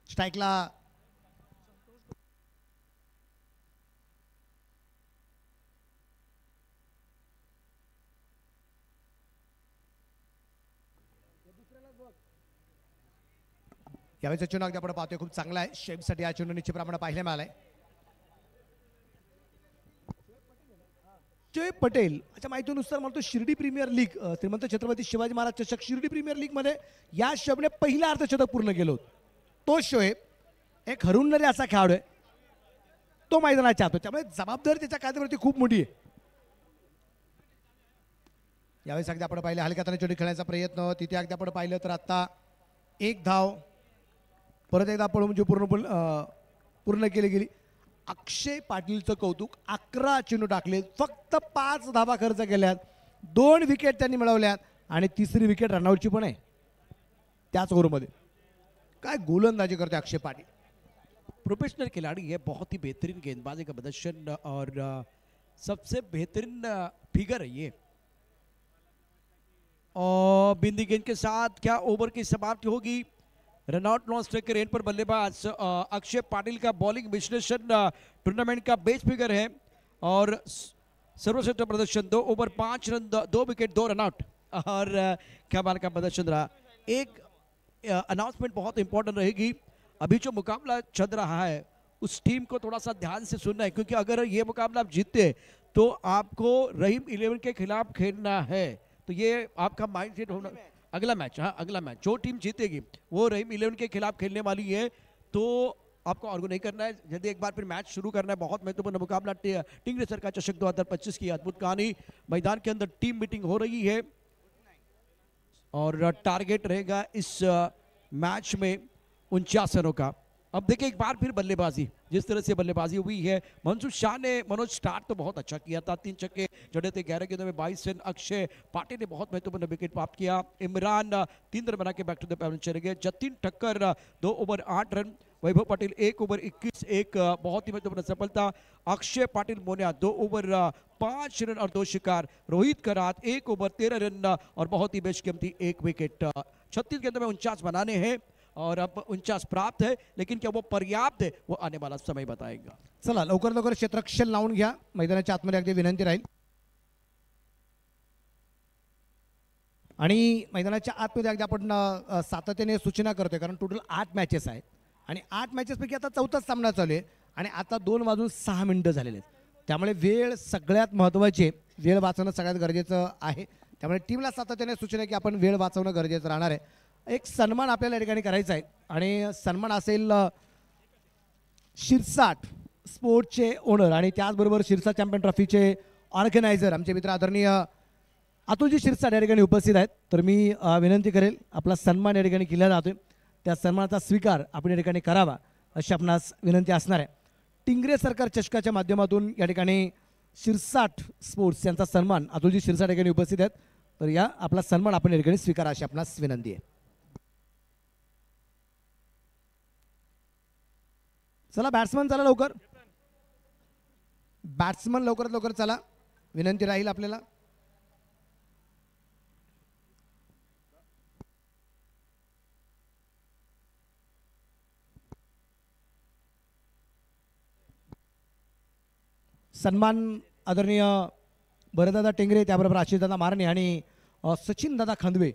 स्ट्राईकला यावेळेचा चेंडू अगदी आपण पाहतोय खूप चांगला आहे. शेफसाठी हा चेंडू निश्चितप्रमाणे पाहायला मिळालाय. जय पटेल अच्छा माहितीनुसार म्हणतो शिर्डी प्रीमियर लीग श्रीमंत छत्रपती शिवाजी महाराज चषक शिर्डी प्रीमियर लीग मध्ये या शोएबने पहिला अर्धशतक पूर्ण केलं होतं. तो शोएब एक हरवणारे असा खेळाडू आहे. तो मैदानाच्या आत त्यामुळे जबाबदारी त्याच्या कांद्यावरती खूप मोठी आहे. यावेळेस अगदी आपण पाहिलं हलक्या हाताने चेंडू खेळण्याचा प्रयत्न तिथे अगदी आपण पाहिलं तर आता एक धाव परत एकदा पळून म्हणजे पूर्ण केली गेली. अक्षय पाटीलचं कौतुक 11 चेंडू टाकले फक्त 5 धावा खर्च केल्यात 2 विकेट त्यांनी मिळवल्यात आणि तिसरी विकेट रनआउटची पण आहे त्याच ओव्हरमध्ये. काय गोलंदाजी करते अक्षय पाटील. प्रोफेशनल खिलाड़ी है बहुत ही बेहतरीन गेंदबाजी का प्रदर्शन और सबसे बेहतरीन फिगर है ये. और बिंदी गेंद के साथ क्या ओवर की समाप्ति होगी. रनआउट नॉन स्ट्राइक के रेंज पर बल्लेबाज अक्षय पाटिल का बॉलिंग विश्लेषण टूर्नामेंट का बेस्ट फिगर है और सर्वश्रेष्ठ प्रदर्शन 2 ओवर 5 रन 2 विकेट 2 रनआउट. और क्या बार का प्रदर्शन रहा. एक अनाउंसमेंट बहुत इंपॉर्टेंट रहेगी. अभी जो मुकाबला चल रहा है उस टीम को थोड़ा सा ध्यान से सुनना है क्योंकि अगर ये मुकाबला आप जीतते तो आपको रहीम 11 के खिलाफ खेलना है. तो ये आपका माइंड सेट होना. अगला मैच हाँ अगला मैच जो टीम जीतेगी वो रहीम 11 के खिलाफ खेलने वाली है. तो आपको आर्गू नहीं करना है. यदि एक बार फिर मैच शुरू करना है. बहुत महत्वपूर्ण मुकाबला टिंगरेसर का चषक 2025 की अद्भुत कहानी. मैदान के अंदर टीम मीटिंग हो रही है और टारगेट रहेगा इस मैच में 49 रनों का. अब देखिए एक बार फिर बल्लेबाजी जिस तरह से बल्लेबाजी हुई है. मंसूर शाह ने मनोज स्टार्ट तो बहुत अच्छा किया था. 3 छक्के जड़े थे 11 गेंदों में 22 रन. अक्षय पाटिल ने बहुत महत्वपूर्ण विकेट प्राप्त किया. इमरान 3 रन बना के बैक टू द पैवेलियन चले गए. Jatin Thakkar 2 over 8 run. Vaibhav Patil 1 over 21 एक बहुत ही महत्वपूर्ण सफलता. अक्षय पाटिल मोनिया 2 ओवर 5 रन और 2 शिकार. रोहित करात 1 ओवर 13 रन और बहुत ही बेशकीमती 1 विकेट. 36 गेंदों में 49 बनाने हैं और अब 49 प्राप्त है लेकिन क्या वो पर्याप्त है वो आने वाला समय बताएगा. चला लवकर लवकर क्षेत्ररक्षण लावून घ्या. मैदानाच्या आतमध्ये अगदी विनंती राहील. आणि मैदानाच्या आतमध्ये अगदी आपण सातत्याने सूचना करतोय कारण टोटल 8 मॅचेस आहेत आणि 8 मॅचेसपैकी आता 4थाच सामना चालू आहे आणि आता 2:06 झालेले आहेत. त्यामुळे वेळ सगळ्यात महत्त्वाची. वेळ वाचवणं सगळ्यात गरजेचं आहे. त्यामुळे टीमला सातत्याने सूचना की आपण वेळ वाचवणं गरजेचं राहणार आहे. एक सन्मान आपल्याला या ठिकाणी करायचा आहे आणि सन्मान असेल शिरसाट स्पोर्ट्सचे ओनर आणि त्याचबरोबर शिरसाट चॅम्पियन ट्रॉफीचे ऑर्गनायझर आमचे मित्र आदरणीय अतुलजी शिरसाट या ठिकाणी उपस्थित आहेत. तर मी विनंती करेल आपला सन्मान या ठिकाणी केला जातोय त्या सन्मानाचा स्वीकार आपण या ठिकाणी करावा अशी आपणास विनंती असणार आहे. टिंगरे सरकार चषकाच्या माध्यमातून या ठिकाणी शिरसाट स्पोर्ट्स यांचा सन्मान अतुलजी शिरसाट या ठिकाणी उपस्थित आहेत. तर या आपला सन्मान आपण या ठिकाणी स्वीकारा अशी आपणास विनंती आहे. चला बॅट्समन चला लवकर. बॅट्समन लवकरात लवकर चला विनंती राहील आपल्याला. सन्मान आदरणीय भरतदादा टेंगरे त्याबरोबर आशिषदादा मारणे आणि सचिनदादा खांदवे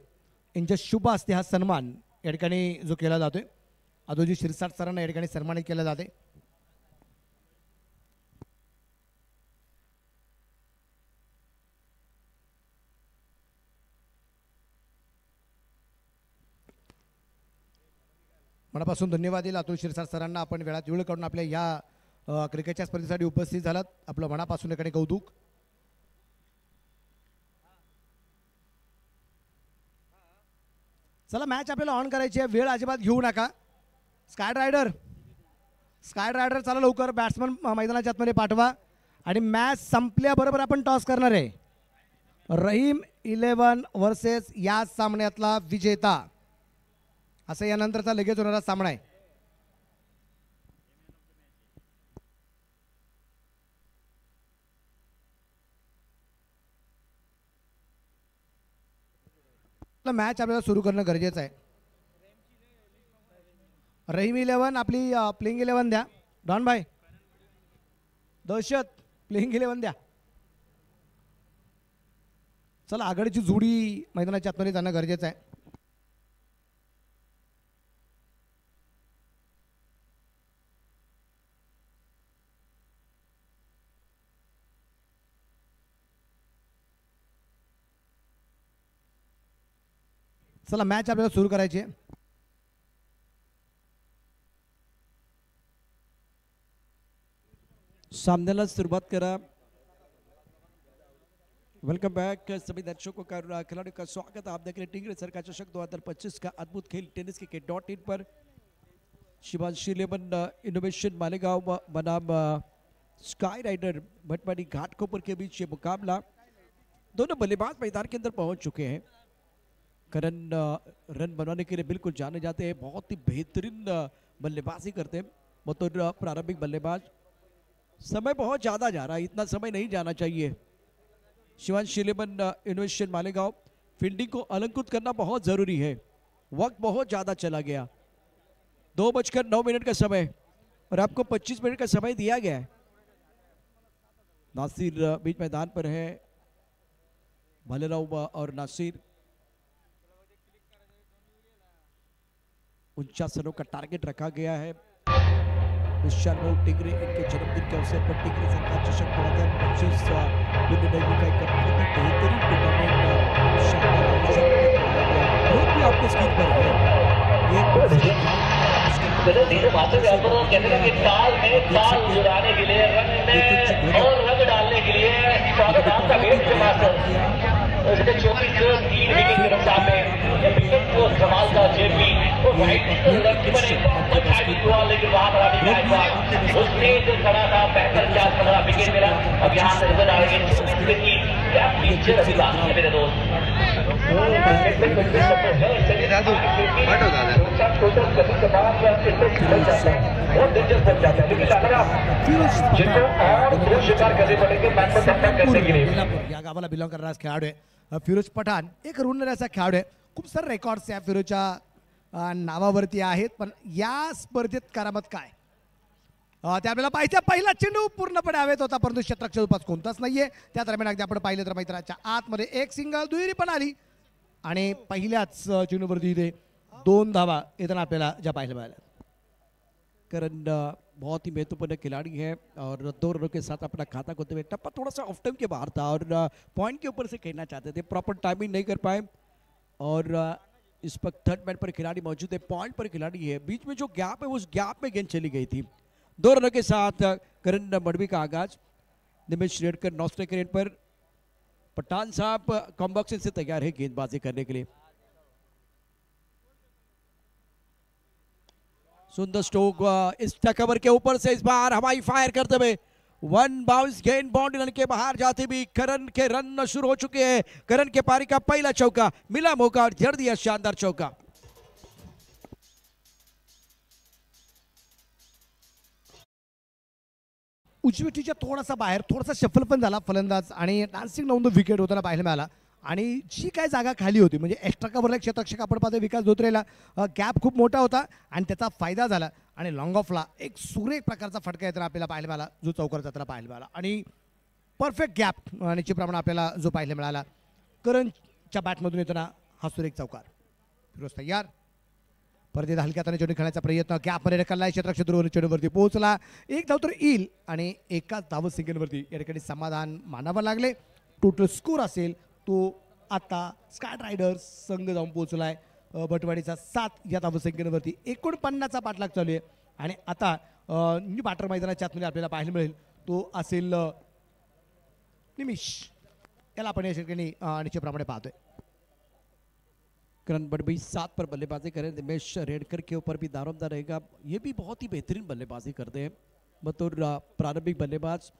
यांच्या शुभ असते हा सन्मान या ठिकाणी जो केला जातोय अदोजी शिरसाट सरांना या ठिकाणी सन्मानित केला जाते. मनापासून धन्यवाद देईल अतुल शिरसाट सरांना. आपण वेळात वेळ काढून आपल्या या क्रिकेटच्या स्पर्धेसाठी उपस्थित झालात. आपलं मनापासून एकाने कौतुक. चला मॅच आपल्याला ऑन करायची आहे. वेळ अजिबात घेऊ नका. स्काय रायडर चला लवकर बॅट्समन मैदानाच्या आतमध्ये पाठवा आणि मॅच संपल्याबरोबर आपण टॉस करणार आहे. रहीम 11 वर्सेस या सामन्यातला विजेता असं यानंतरचा लगेच होणारा सामना आहे. मॅच आपल्याला सुरू करणं गरजेचं आहे. रहीम 11 आपली प्लेइंग 11 द्या. डॉन भाई दहशत प्लेइंग 11 द्या. चला आघाडीची जोडी मैदानाच्या आतमध्ये जाणं गरजेचं आहे. चला मॅच आपल्याला सुरू करायची आहे. सामन्याला सुरुवात करा. वेलकम बैक सभी दर्शकों का खिलाड़ियों का स्वागत है. आप देख रहे हैं टिंगरे सरकार चषक 2025 का अद्भुत खेल टेनिस cricket.in पर शिवांशी 11 इनोवेशन मालेगांव बनाम स्काई राइडर भटवाड़ी घाटकोपर के बीच ये मुकाबला. दोनों बल्लेबाज मैदान के अंदर पहुंच चुके हैं. करण रन बनाने के लिए बिल्कुल जाने जाते हैं. बहुत ही बेहतरीन बल्लेबाजी करते हैं बतौर प्रारंभिक बल्लेबाज. समय बहुत ज़्यादा जा रहा है. इतना समय नहीं जाना चाहिए. शिवांशी 11 इनोवेशन मालेगांव फील्डिंग को अलंकृत करना बहुत ज़रूरी है. वक्त बहुत ज़्यादा चला गया. 2:09 का समय और आपको 25 मिनट का समय दिया गया है. नासिर बीच मैदान पर है. भालेराव और नासिर 49 रनों का टारगेट रखा गया है. विशाल टिंगरे इनके जन्मदिन के अवसर पर टिंगरे सरकार चषक 2025 का एक बेहतरीन टूर्नामेंट शानदार आयोजन किया गया. वो भी आपके स्क्रीन पर है. धीरे बातें आपको कहते हैं ताल में ताल जुड़ाने के लिए रंग में और रंग डालने के लिए स्वागत आपका वेट के मास्टर. इसके 24 3 विकेट के नुकसान में ये विकेट को कमाल का जेपी और राइट लेफ्ट पर एक अच्छा हुआ लेकिन वहां पर अभी क्या हुआ उसने जो खड़ा था 45 विकेट मिला. अब यहां से नजर आएंगे की क्या फीचर अभी बात है मेरे दोस्त. बहुत दिलचस्प बन जाता है लेकिन अगर आप जिनको और दो शिकार करने पड़ेंगे मैच को टक्कर करने के लिए. या गावाला बिलॉंग करणारा खेळाडू आहे फिरोज पठाण. एक रुंद असा खेळाडू आहे. खूप सारे रेकॉर्ड्स या फिरोजच्या नावावरती आहेत. पण या स्पर्धेत करामत काय ते आपल्याला पाहिजे. पहिला चेंडू पूर्णपणे हवेत होता परंतु क्षेत्ररक्षक जवळपास कोणताच नाहीये. त्या दरम्यान अगदी आपण पाहिलं तर मैदानाच्या आतमध्ये एक सिंगल दुहेरी पण आली आणि पहिल्याच चेंडूवरती इथे 2 धावा येताना आपल्याला ज्या पाहायला मिळाल्या. करण बहुत ही महत्वपूर्ण खिलाड़ी है और 2 रनों के साथ अपना खाता खोते हुए टप्पा थोड़ा सा ऑफ टाइम के बाहर था और पॉइंट के ऊपर से खेलना चाहते थे. प्रॉपर टाइमिंग नहीं कर पाए और इस वक्त थर्ड मैन पर खिलाड़ी मौजूद है. पॉइंट पर खिलाड़ी है. बीच में जो गैप है उस गैप में गेंद चली गई थी. 2 रनों के साथ करण मडवी का आगाज. निमेश रेडकर नॉस्ट्रे रेड पर. पठान साहब कॉम्बॉक्सिंग से तैयार है गेंदबाजी करने के लिए. सुंदर स्ट्रोक इस कवर के ऊपर से इस बार हवाई फायर करते हुए 1 बाउंस गेंद बाउंड्री लाइन के बाहर जाते भी करण के रन शुरू हो चुके हैं. करण के पारी का पहला चौका मिला मौका और जड़ दिया शानदार चौका. उजवीटीच्या थोडासा बाहेर थोडासा शफल पण झाला फलंदाज आणि डान्सिंग नोंद विकेट होताना पाहायला मिळाला. आणि जी काय जागा खाली होती म्हणजे एक्स्ट्रा कव्हरला क्षेत्ररक्षक आपण पाहतो विकास धोत्रेला गॅप खूप मोठा होता आणि त्याचा फायदा झाला आणि लॉंग ऑफला एक सुरेख प्रकारचा फटका येताना आपल्याला पाहायला मिळाला जो चौकार जाताना पाहायला मिळाला आणि परफेक्ट गॅप निश्चितप्रमाणे आपल्याला जो पाहायला मिळाला. करणच्या बॅटमधून येताना हा सुरेख चौकार. फिरोज तयार, परत एकदा हलक्या हाताने चेंडू खेळण्याचा प्रयत्न, गॅपमध्ये ढकलला, क्षेत्ररक्षक ध्रुव चेंडूवरती पोहोचला, एक धाव तर येईल आणि एकाच धाव संख्येवरती या ठिकाणी समाधान मानावं लागले. टोटल स्कोर असेल तो आता स्काय रायडर्स संघ जाऊन पोहोचलाय भटवाडीचा 7 या धावसंख्येवरती. 49चा पाठलाग चालू आहे आणि आता न्यू बॅटर मैदानाच्या आतमध्ये आपल्याला पाहायला मिळेल तो असेल निमिष, याला आपण या ठिकाणी निश्चितप्रमाणे पाहतोय. करण बड़बी 7 पर बल्लेबाजी करें. दिनेश रेडकर के ऊपर भी दारोमदार रहेगा. ये भी बहुत ही बेहतरीन बल्लेबाजी करते हैं बतौर प्रारंभिक बल्लेबाज.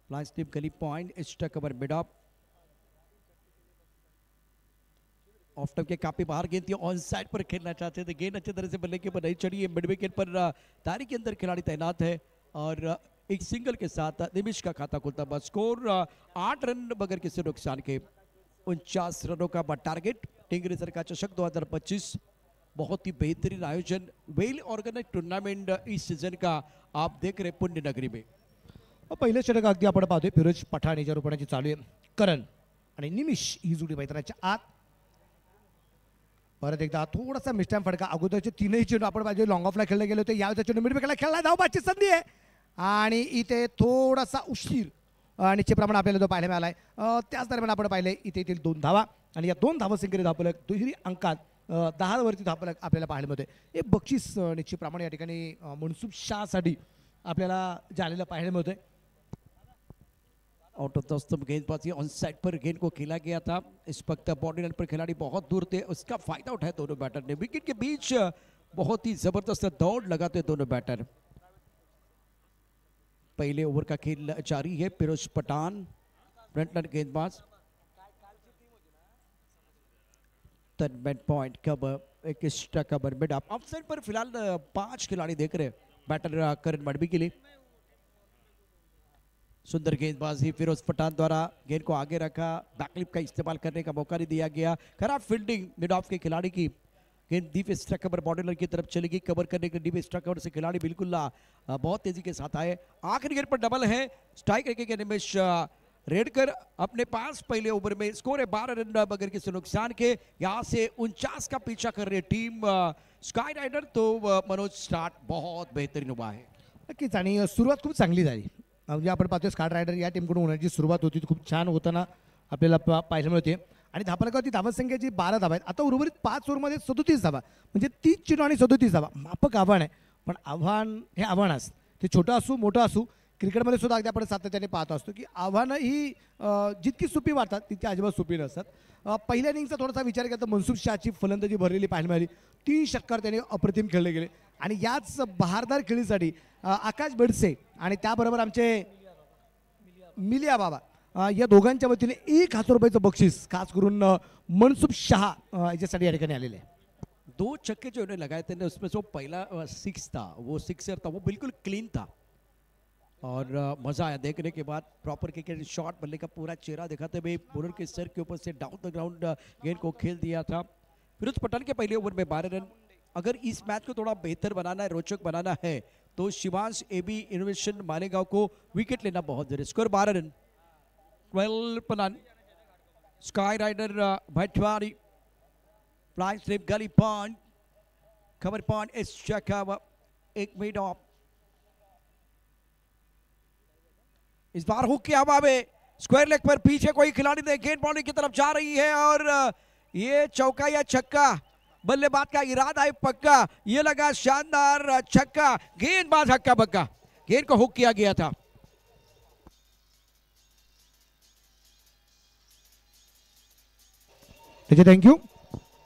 लाइन स्लिप गली पॉइंट स्टक ओवर मिड ऑफ ऑफ टर्म के काफी बाहर गेंद थी, ऑन साइड पर खेलना चाहते थे. गेंद अच्छे तरह से बल्ले के ऊपर नहीं चढ़ी है. मिड विकेट पर तारी के अंदर खिलाड़ी तैनात है और एक सिंगल के साथ निमिष का खाता खुलता. बस स्कोर 8 रन बगैर किसी नुकसान के. 49 रनों का टारगेट. टिंगरी सर का चषक 2025 बहुत ही बेहतरीन आयोजन, वेल ऑर्गेनाइज टूर्नामेंट इस सीजन का आप देख रहे पुण्य नगरी में. पहिलं षटक अगदी आपण पाहतोय फिरोज पठाण याच्या रूपाने चालू आहे. करण आणि निमिष ही जोडी मैदानाच्या आत. परत एकदा थोडासा मिस्टॅम फटका. अगोदरचे तीनही चेंडू आपण पाहिजे लॉंग ऑफला खेळले गेले होते. यावेळेचा चेंडू मिड विकेटला खेळला, धावबाची संधी आहे आणि इथे थोडासा उशीर निश्चितप्रमाणे आपल्याला जो पाहायला मिळालाय. त्याच दरम्यान आपण पाहिले इथे येथील 2 धावा आणि या 2 धावसंख्येने धावफलक दुहेरी अंकात 10 वरती धावफलक आपल्याला पाहायला मिळते. हे बक्षीस निश्चितप्रमाणे या ठिकाणी मनसुब शाहसाठी आपल्याला झालेलं पाहायला मिळतंय. आउट ऑफ द स्तंभ गेंदबाजी ऑन साइड पर गेंद को खेला गया था. इस वक्त बॉडी लाइन पर खिलाड़ी बहुत दूर थे, उसका फायदा उठाया दोनों बैटर ने. विकेट के बीच बहुत ही जबरदस्त दौड़ लगाते दोनों बैटर. पहले ओवर का खेल जारी है. फिरोज पठान फ्रंटलाइन गेंदबाज. मिड पॉइंट कवर, एक स्टक कवर मिड ऑफ साइड पर फिलहाल 5 खिलाड़ी देख रहे. बैटर करण मडवी के लिए सुंदर गेंदबाजी फिरोज पठान द्वारा. गेंद को आगे रखा, बैकलिप का इस्तेमाल करने का मौका नहीं दिया गया. खराब फील्डिंग मिड ऑफ के खिलाड़ी की. गेंद डीप स्ट्राइक कवर बॉर्डर की तरफ चलेगी. कवर करने के डीप स्ट्राइक कवर से खिलाड़ी बिल्कुल बहुत तेजी के साथ आए. आखिरी गेंद पर डबल है. स्ट्राइक रखेंगे निमिष रेडकर अपने पास. पहले ओवर में स्कोर है 12 रन बगैर किसी नुकसान के. यहाँ से 49 का पीछा कर रही है टीम स्काय रायडर. तो मनोज स्टार्ट बहुत बेहतरीन हुआ है. नक्कीच आणि सुरुवात खूप चांगली झाली. म्हणजे आपण पाहतोय स्काय रायडर या टीमकडून होण्याची सुरुवात होती खूप छान होताना आपल्याला पाहायला मिळते. आणि धावफलकावरती धावसंख्येची 12 धावा आहेत. आता उर्वरित 5 ओव्हरमध्ये 37 धावा, म्हणजे 30 चेंडू आणि 37 धावा. माफक आव्हान आहे, पण आव्हान हे आव्हान असतं. ते छोटं असू मोठं असू. क्रिकेटमध्ये सुद्धा अगदी आपण सातत्याने पाहत असतो की आव्हानं ही जितकी सोपी वाटतात तितकी अजिबात सोपी नसतात. पहिल्या इनिंगचा थोडासा विचार केला तर मनसुब शाहची फलंदाजी भरलेली पाहायला मिळाली. 3 षटकार त्याने अप्रतिम खेळले गेले आणि याच बहारदार खेळीसाठी आकाश बेडसे आणि त्याबरोबर आमचे मिलिया बाबा या दोघांच्या वतीने 1000 रुपयाचं बक्षीस खास करून मनसुब शाह याच्यासाठी या ठिकाणी आलेले आहे. 2 छक्के जो उन्होंने लगाए थे उसमें जो पहला 6 था वो सिक्सर था, वो बिल्कुल क्लीन था और मज़ा आया देखने के बाद. प्रॉपर क्रिकेट शॉट बल्ले का पूरा चेहरा दिखाते हुए बॉलर के सर के ऊपर से डाउन द ग्राउंड गेंद को खेल दिया था. फिरोज पठान के पहले ओवर में 12 रन. अगर इस मैच को थोड़ा बेहतर बनाना है, रोचक बनाना है तो शिवांश एबी इनोवेशन मालेगांव को विकेट लेना बहुत जरूरी. Score 12 run. 12 Pathan sky rider Bhatwadi flying slip gully point cover point इस चेक एक मिड ऑफ. इस बार हुक की हवा में स्क्वायर लेग पर पीछे कोई खिलाड़ी नहीं, गेंद बाउंड्री की तरफ जा रही है और ये चौका या छक्का. बल्लेबाज का इरादा है पक्का. ये लगा शानदार छक्का. गेंदबाज हक्का बक्का. गेंद को हुक किया गया था. थँक्यू.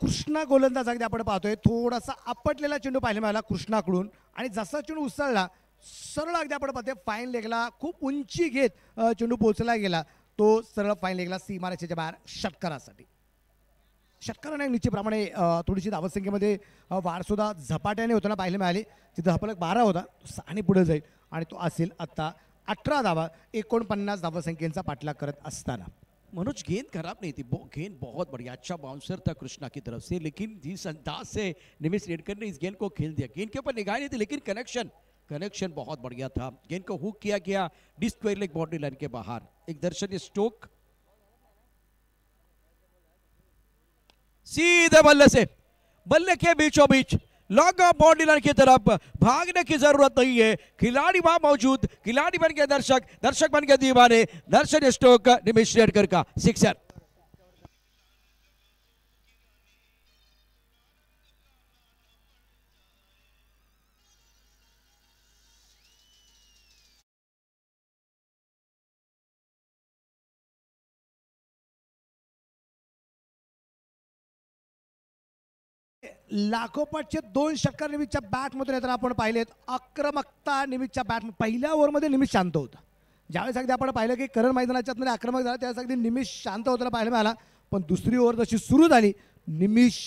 कृष्णा गोलंदाज अगदी आपण पाहतोय थोडासा आपटलेला चेंडू पाहायला मिळाला कृष्णाकडून आणि जसा चेंडू उसळला सरळ अगदी आपण पाहतोय फाईन लेगला खूप उंची घेत चेंडू पोहोचला गेला. तो सरळ फाईन लेगला सीमारेषेच्या बाहेर षटकारासाठी. षटकाराने निश्चितप्रमाणे थोडीशी धावसंख्येमध्ये वाढ सुद्धा झपाट्याने होताना पाहायला मिळाली. तिथं धावफलक 12 होता, तो 6 ने पुढे जाईल आणि तो असेल आता 18 धावा 49 धावसंख्येचा पाठलाग करत असताना. मनोज गेंद खराब नहीं थी, गेंद बहुत बढ़िया, अच्छा बाउंसर था कृष्णा की तरफ से, लेकिन जिस अंदाज से निमिष रेडकर ने इस गेंद को खेल दिया, गेंद के ऊपर निगाह नहीं थी लेकिन कनेक्शन बहुत बढ़िया था. गेंद को हुक किया गया डिस्क्वायर लेग बाउंड्री लाइन के बाहर. एक दर्शनीय स्ट्रोक. सीधे बल्ले से, बल्ले के बीचों beach long off boundary line की तरफ भागने की जरूरत नहीं है। खिलाड़ी वहां मौजूद, खिलाड़ी बन गए दर्शक, दर्शक बन गए दीवाने। दर्शन स्ट्रोक निमिष रेडकर का सिक्सर। लागोपाठचे 2 षटकार निमिषच्या बॅटमधून येताना आपण पाहिलेत. आक्रमकता निमिषच्या बॅट पहिल्या ओव्हरमध्ये निमिष शांत होता. ज्यावेळेस अगदी आपण पाहिलं की करण मैदानाच्या आतमध्ये आक्रमक झाला त्यावेळेस अगदी निमिष शांत होताना पाहायला मिळाला. पण दुसरी ओव्हर जशी सुरू झाली निमिष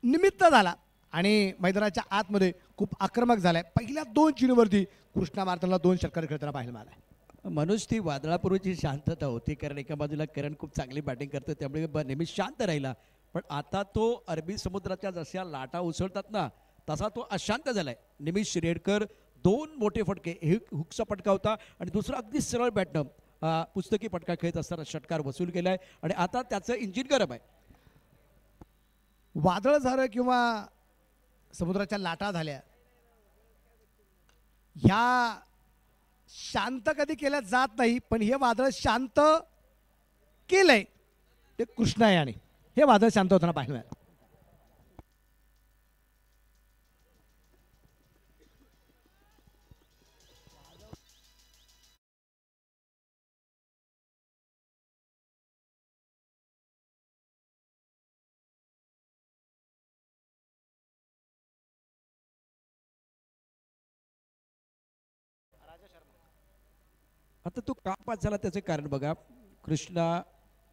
निमित्त झाला आणि मैदानाच्या आतमध्ये खूप आक्रमक झालाय. पहिल्या 2 चेंडूवरती कृष्णा मार्तनला 2 षटकार खेळताना पाहायला मिळाला. मनोज, ती वादळापूर्वीची शांतता होती कारण एका बाजूला करण खूप चांगली बॅटिंग करतो त्यामुळे निमिष शांत राहिला. पण आता तो अरबी समुद्राच्या जशा लाटा उसळतात ना तसा तो अशांत झालाय. निमिष रेडकर 2 मोठे फटके, हुकचा फटका होता आणि दुसरा अगदी सरळ बॅटनं पुस्तकी फटका खेळत असताना षटकार वसूल केलाय आणि आता त्याचं इंजिन गरम आहे. वादळ झालं किंवा समुद्राच्या लाटा झाल्या ह्या शांत कधी केल्या जात नाही. पण हे वादळ शांत केलंय ते कृष्णा याने. हे वादळ शांत होताना पाहिलं मिळालं. आता तो का पास झाला त्याचं कारण बघा. कृष्णा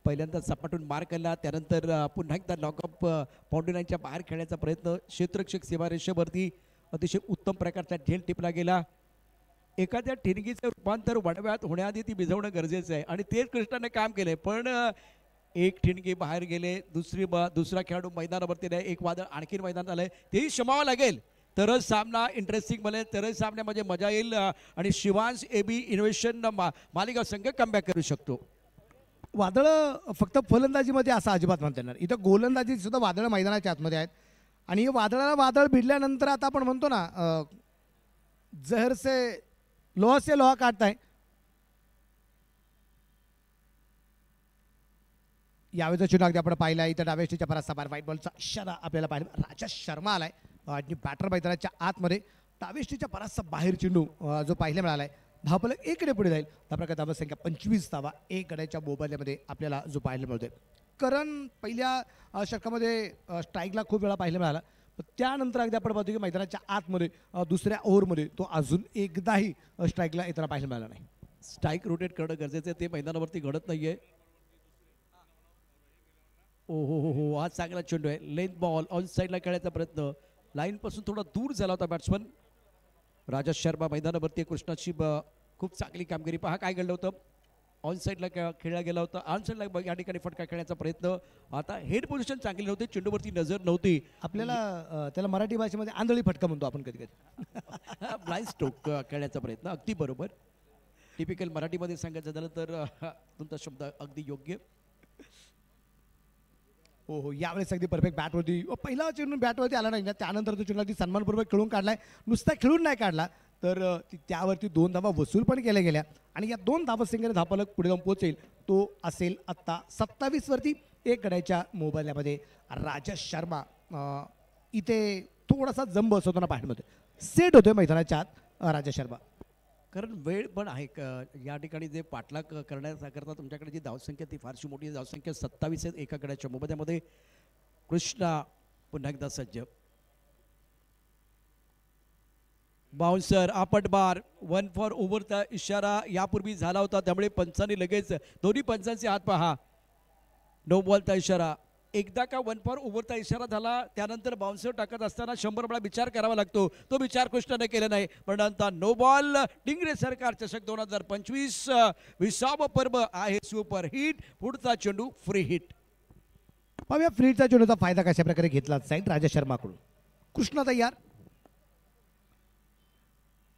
पहिल्यांदा सपाटून मार केला, त्यानंतर पुन्हा एकदा लॉकअप बाउंड्री लाईनच्या बाहेर खेळण्याचा प्रयत्न. क्षेत्ररक्षक सीमारेषेवरती अतिशय उत्तम प्रकारचा झेल टिपला गेला. एखाद्या ठिणगीचं रूपांतर वडव्यात होण्याआधी ती भिजवणं गरजेचं आहे आणि तेच कृष्णाने काम केलंय. पण एक ठिणगी बाहेर गेले, दुसरा खेळाडू मैदानावरती नाही, एक वादळ आणखीन मैदानात आलंय, तेही शमावं लागेल तरच सामना इंटरेस्टिंग बनेल, तरच सामन्यामध्ये मजा येईल आणि शिवांश AB इनोव्हेशन मालिका संघ कमबॅक करू शकतो. वादळ फक्त फलंदाजीमध्ये असं अजिबात म्हणता येणार. इथं गोलंदाजी सुद्धा वादळ मैदानाच्या आतमध्ये आहेत आणि हे वादळाला वादळ भिडल्यानंतर आता आपण म्हणतो ना जहर से लोहा काढताय. यावेळेचा चेंडू अगदी आपण पाहिला. इथं डाव्याच्या परासा बार व्हाईट बॉलचा इशारा आपल्याला पाहिला. राजा शर्मा आलाय आणि बॅटर मैदानाच्या आतमध्ये डावेष्टीच्या परासा बाहेर चेंडू जो पाहायला मिळालाय. धावफलक 1 कडे पुढे जाईल. त्याप्रकारे धावसंख्या 25 धावा 1 गड्याच्या मोबाईलमध्ये आपल्याला जो पाहायला मिळतोय. करण पहिल्या षटकामध्ये स्ट्राईकला खूप वेळा पाहायला मिळाला. त्यानंतर अगदी आपण पाहतो की मैदानाच्या आतमध्ये दुसऱ्या ओव्हरमध्ये तो अजून एकदाही स्ट्राईकला येताना पाहायला मिळाला नाही. स्ट्राईक रोटेट करणं गरजेचं आहे, ते मैदानावरती घडत नाहीये. ओ हो, हा चांगला चेंडू आहे. लेंथ बॉल ऑन साईडला खेळायचा प्रयत्न, लाईनपासून थोडा दूर झाला होता बॅट्समन. राजा शर्मा मैदानावरती कृष्णाची खूप चांगली कामगिरी. पहा काय घडलं होतं. ऑन साईडला खेळला गेला होता, ऑन साईडला या ठिकाणी फटका खेळण्याचा प्रयत्न. आता हेड पोझिशन चांगली नव्हती, चेंडूवरती नजर नव्हती. आपल्याला त्याला मराठी भाषेमध्ये आंधळी फटका म्हणतो आपण कधी कधी. ब्लाइंड स्ट्रोक खेळण्याचा प्रयत्न, अगदी बरोबर. टिपिकल मराठीमध्ये सांगायचं झालं तर तुमचा शब्द अगदी योग्य. हो, यावेळेस अगदी परफेक्ट बॅटवरती पहिला चेंडू बॅटवरती आला नाही ना, त्यानंतर तो चेंडू अगदी सन्मानपूर्वक खेळून काढलाय. नुसता खेळून नाही काढला तर त्यावरती 2 धावा वसूल पण केल्या गेल्या आणि या 2 धावसंख्येने धावफलक पुढे जाऊन पोहोचेल. तो असेल आत्ता 27 वरती 1 गड्याच्या मोबाईलमध्ये. राजा शर्मा इथे थोडासा जंब बसवताना पाहायला मिळतोय. सेट होतोय मैदानाच्या आत राजा शर्मा. कारण वेळ पण आहे. या ठिकाणी जे पाठलाग करण्याकरता तुमच्याकडे जी धावसंख्या ती फारशी मोठी धावसंख्या 27 आहे एका गड्याच्या मोबदल्यामध्ये. कृष्णा पुन्हा एकदा सज्ज. बाउन्सर आपट बार 1 फॉर ओव्हरचा इशारा यापूर्वी झाला होता, त्यामुळे पंचांनी लगेच दोन्ही पंचांचे हात पहा. नो बॉलचा इशारा. एकदा का 1 फॉर ओव्हरचा इशारा झाला त्यानंतर बाउन्सर टाकत असताना 100 वेळा विचार करावा लागतो. तो विचार कृष्णाने केला नाही. पण नंतर नो बॉल. डिंगरे सरकार चषक 2025 20वां पर्व आहे सुपर हिट. पुढचा चेंडू फ्री हिट. पाहूया फ्री हिटचा चेंडूचा फायदा कशा प्रकारे घेतला जाईल राजा शर्माकडून. कृष्णा तयार.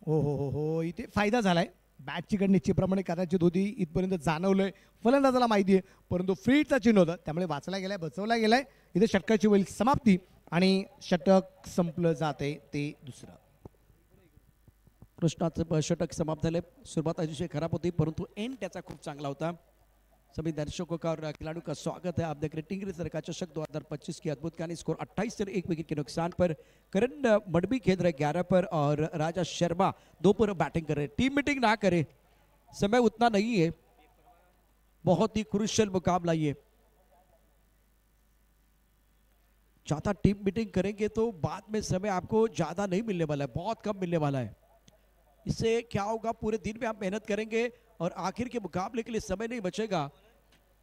हो, इथे फायदा झालाय. बॅटची गड निश्चितप्रमाणे कदाचित होती इथपर्यंत जाणवलंय फलंदाजाला माहिती आहे, परंतु फ्रीडचा चिन्ह होतं त्यामुळे वाचला गेलाय बचवला गेलाय. इथे षटकाची होईल समाप्ती आणि षटक संपलं जाते ते दुसरं. कृष्णाचं षटक समाप्त झाले. सुरुवात अतिशय खराब होती परंतु एंड त्याचा खूप चांगला होता. सभी दर्शकों का और खिलाड़ियों का स्वागत है. आप देख रहे टिंगरी सरका चषक 2025 की अद्भुत कहानी. स्कोर 28 रन 1 विकेट के नुकसान पर. करण मडबी खेल रहे 11 पर और राजा शर्मा 2 पर बैटिंग कर रहे. टीम मीटिंग ना करें, समय उतना नहीं है, बहुत ही क्रूशियल मुकाबला ये. ज्यादा टीम मीटिंग करेंगे तो बाद में समय आपको ज्यादा नहीं मिलने वाला है, बहुत कम मिलने वाला है. इससे क्या होगा, पूरे दिन में आप मेहनत करेंगे और आखिर के मुकाबले के लिए समय नहीं बचेगा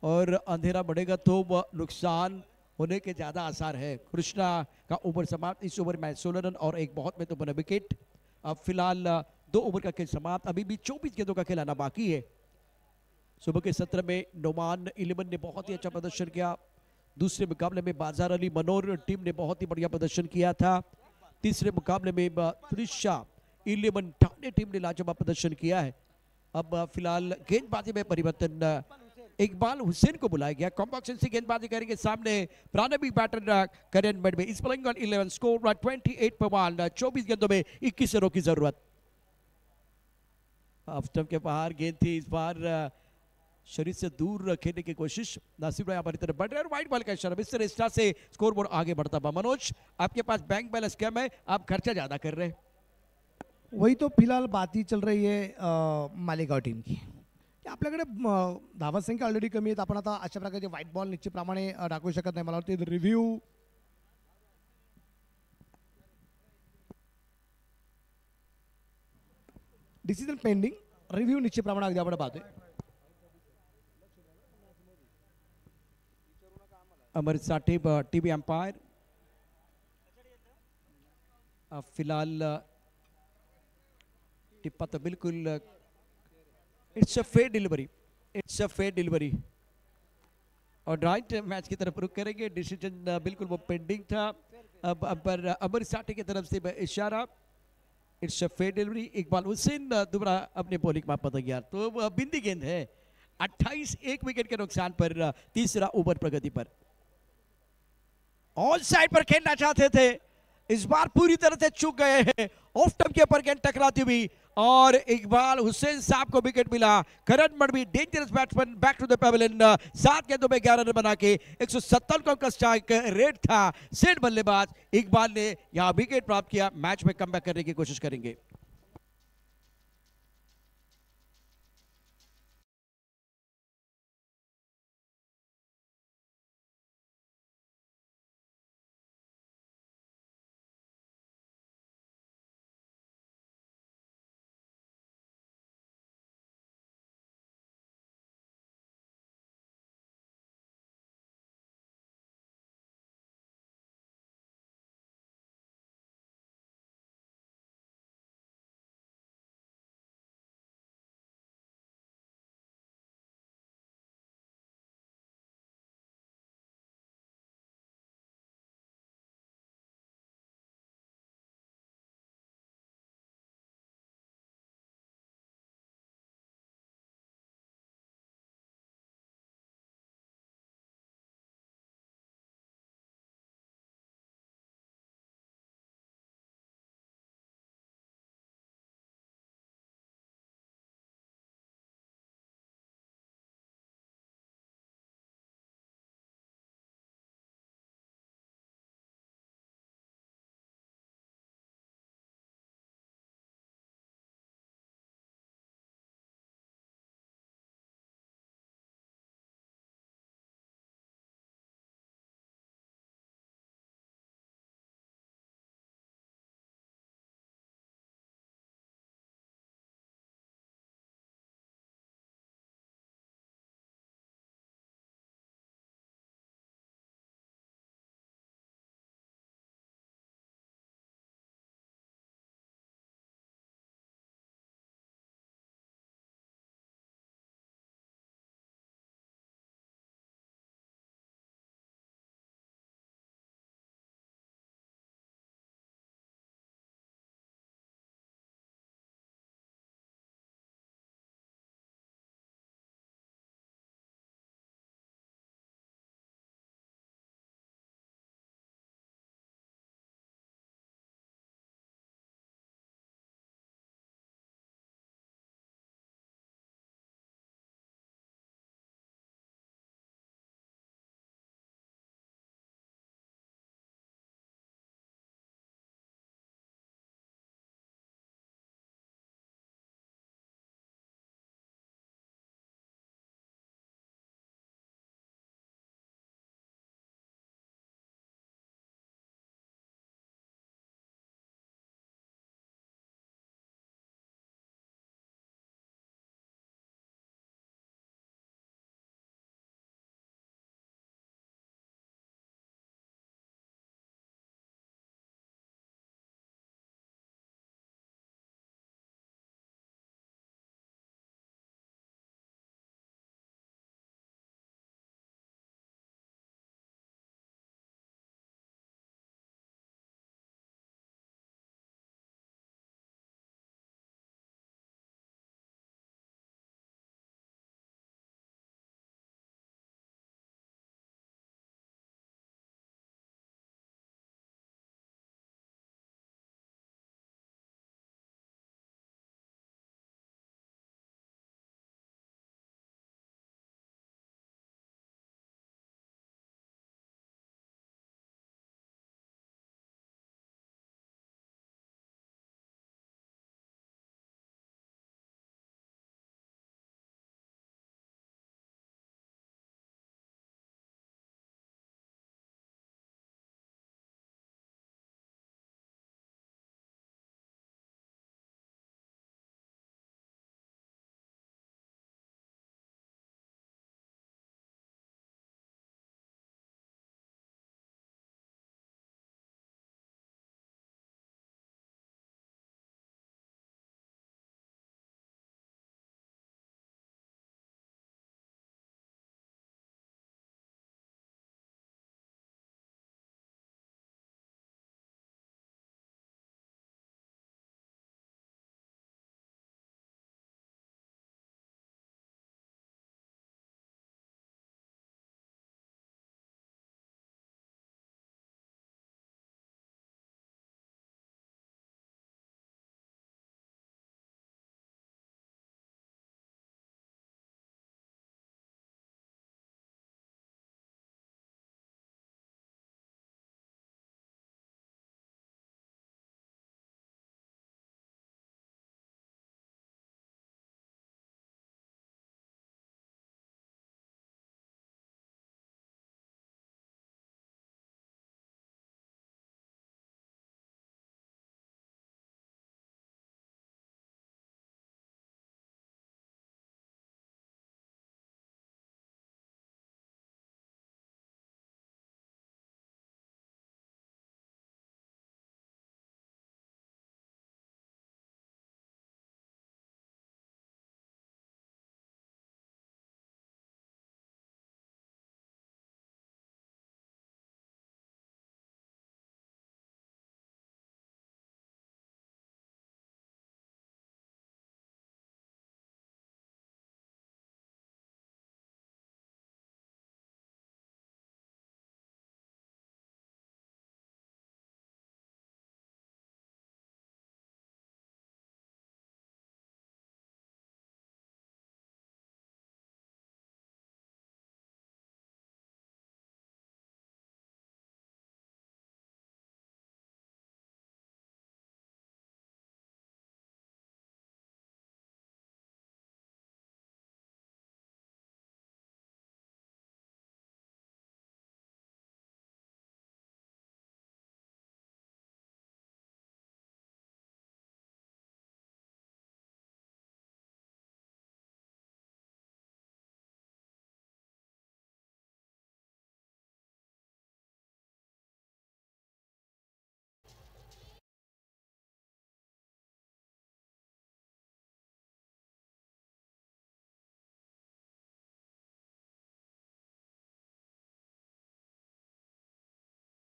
और अंधेरा बढ़ेगा तो नुकसान होने के ज़्यादा आसार है. कृष्णा का ओवर समाप्त. इस ओवर में 16 रन और एक बहुत महत्वपूर्ण विकेट. अब फिलहाल 2 ओवर का खेल समाप्त. अभी भी 24 गेंदों का खेल आना बाकी है. सुबह के सत्र में नोमान 11 ने बहुत ही अच्छा प्रदर्शन किया. दूसरे मुकाबले में बाजार अली मनोर टीम ने बहुत ही बढ़िया प्रदर्शन किया था. तीसरे मुकाबले में त्रिशा 11 ठाणे टीम ने लाजवाब प्रदर्शन किया है. अब फिलहाल गेंदबाजी में परिवर्तन. इकबाल हुसैन को बुलाया गया. कॉम्बॉक्सन से गेंदबाजी करेंगे. सामने प्रारंभिक बैटर करण मडबी. इस प्लेइंग ऑन 11 स्कोर 28 पर 1. 24 गेंदों में 21 रनों की जरूरत. ऑफ स्टंप के बाहर गेंद थी. इस बार शरीर से दूर खेलने की कोशिश. नासिर भाई हमारी तरफ बढ़ रहे हैं. व्हाइट बॉल का इशारा. इस तरह से स्कोर बोर्ड आगे बढ़ता हुआ. मनोज, आपके पास बैंक बैलेंस कम है, आप खर्चा ज्यादा कर रहे हैं. वही तो फिलहाल बात ही चल रही आहे मालेगाव टीम की की आपल्याकडे धावा संख्या ऑलरेडी कमी आहेत. आपण आता अशा प्रकारचे व्हाईट बॉल निश्चितप्रमाणे टाकू शकत नाही. मला वाटतं रिव्ह्यू डिसिजन पेंडिंग. रिव्ह्यू निश्चितप्रमाणे अगदी आपण पाहतोय. अमर साठे टीवी अंपायर. फिलहाल टिप्पा तो बिल्कुल it's a fair delivery. It's a fair delivery. और राइट मैच की तरफ रुख करेंगे. डिसीजन बिल्कुल वो पेंडिंग था. अब अमर साठे की तरफ से इशारा. It's a fair delivery. Iqbal Hussain दोबारा अपने बॉलिंग में पता गया तो बिंदी गेंद है. 28 1 विकेट के नुकसान पर. तीसरा ओवर प्रगति पर. ऑन साइड पर खेलना चाहते थे, इस बार पूरी तरह से चूक गए हैं. ऑफ स्टंप के ऊपर गेंद टकराती हुई और इकबाल हुसैन साहब को विकेट मिला. Karan Madbi dangerous batsman back to the pavilion. 7 गेंदों में 11 रन बना के 170 का उनका स्ट्राइक रेट था. सेठ बल्लेबाज इकबाल ने यहां विकेट प्राप्त किया. मैच में कमबैक करने की कोशिश करेंगे.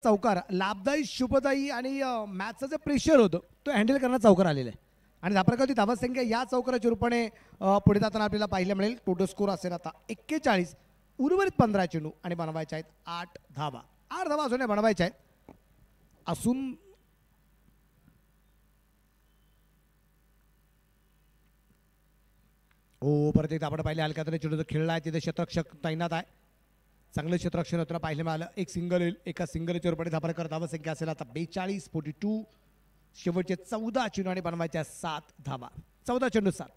चौकार लाभदायी शुभदायी आणि मॅचचं जे प्रेशर होतं तो हँडल करण्यात चौकार आलेला आहे आणि धाप्रकावरती धावा संख्या या चौकाराच्या रूपाने पुढे जाताना आपल्याला पाहायला मिळेल. टोटल स्कोर असेल आता 41. उर्वरित 15 चेंडू आणि बनवायचे आहेत 8 धावा. 8 धावा अजून बनवायच्या आहेत असून परत एकदा आपण पाहिले हलक्या तरी चेंडू खेळला आहे तिथे क्षेत्ररक्षक तैनात आहे. चांगलं क्षेत्ररक्षण होतं पाहिलं मिळालं. एक सिंगल येईल एका सिंगलच्या रूपाने धापरेकर धावा संख्या असेल आता 42. 42. शेवटचे 14 चेंडू आणि बनवायच्या 7 धावा. 14 चेंडू 7.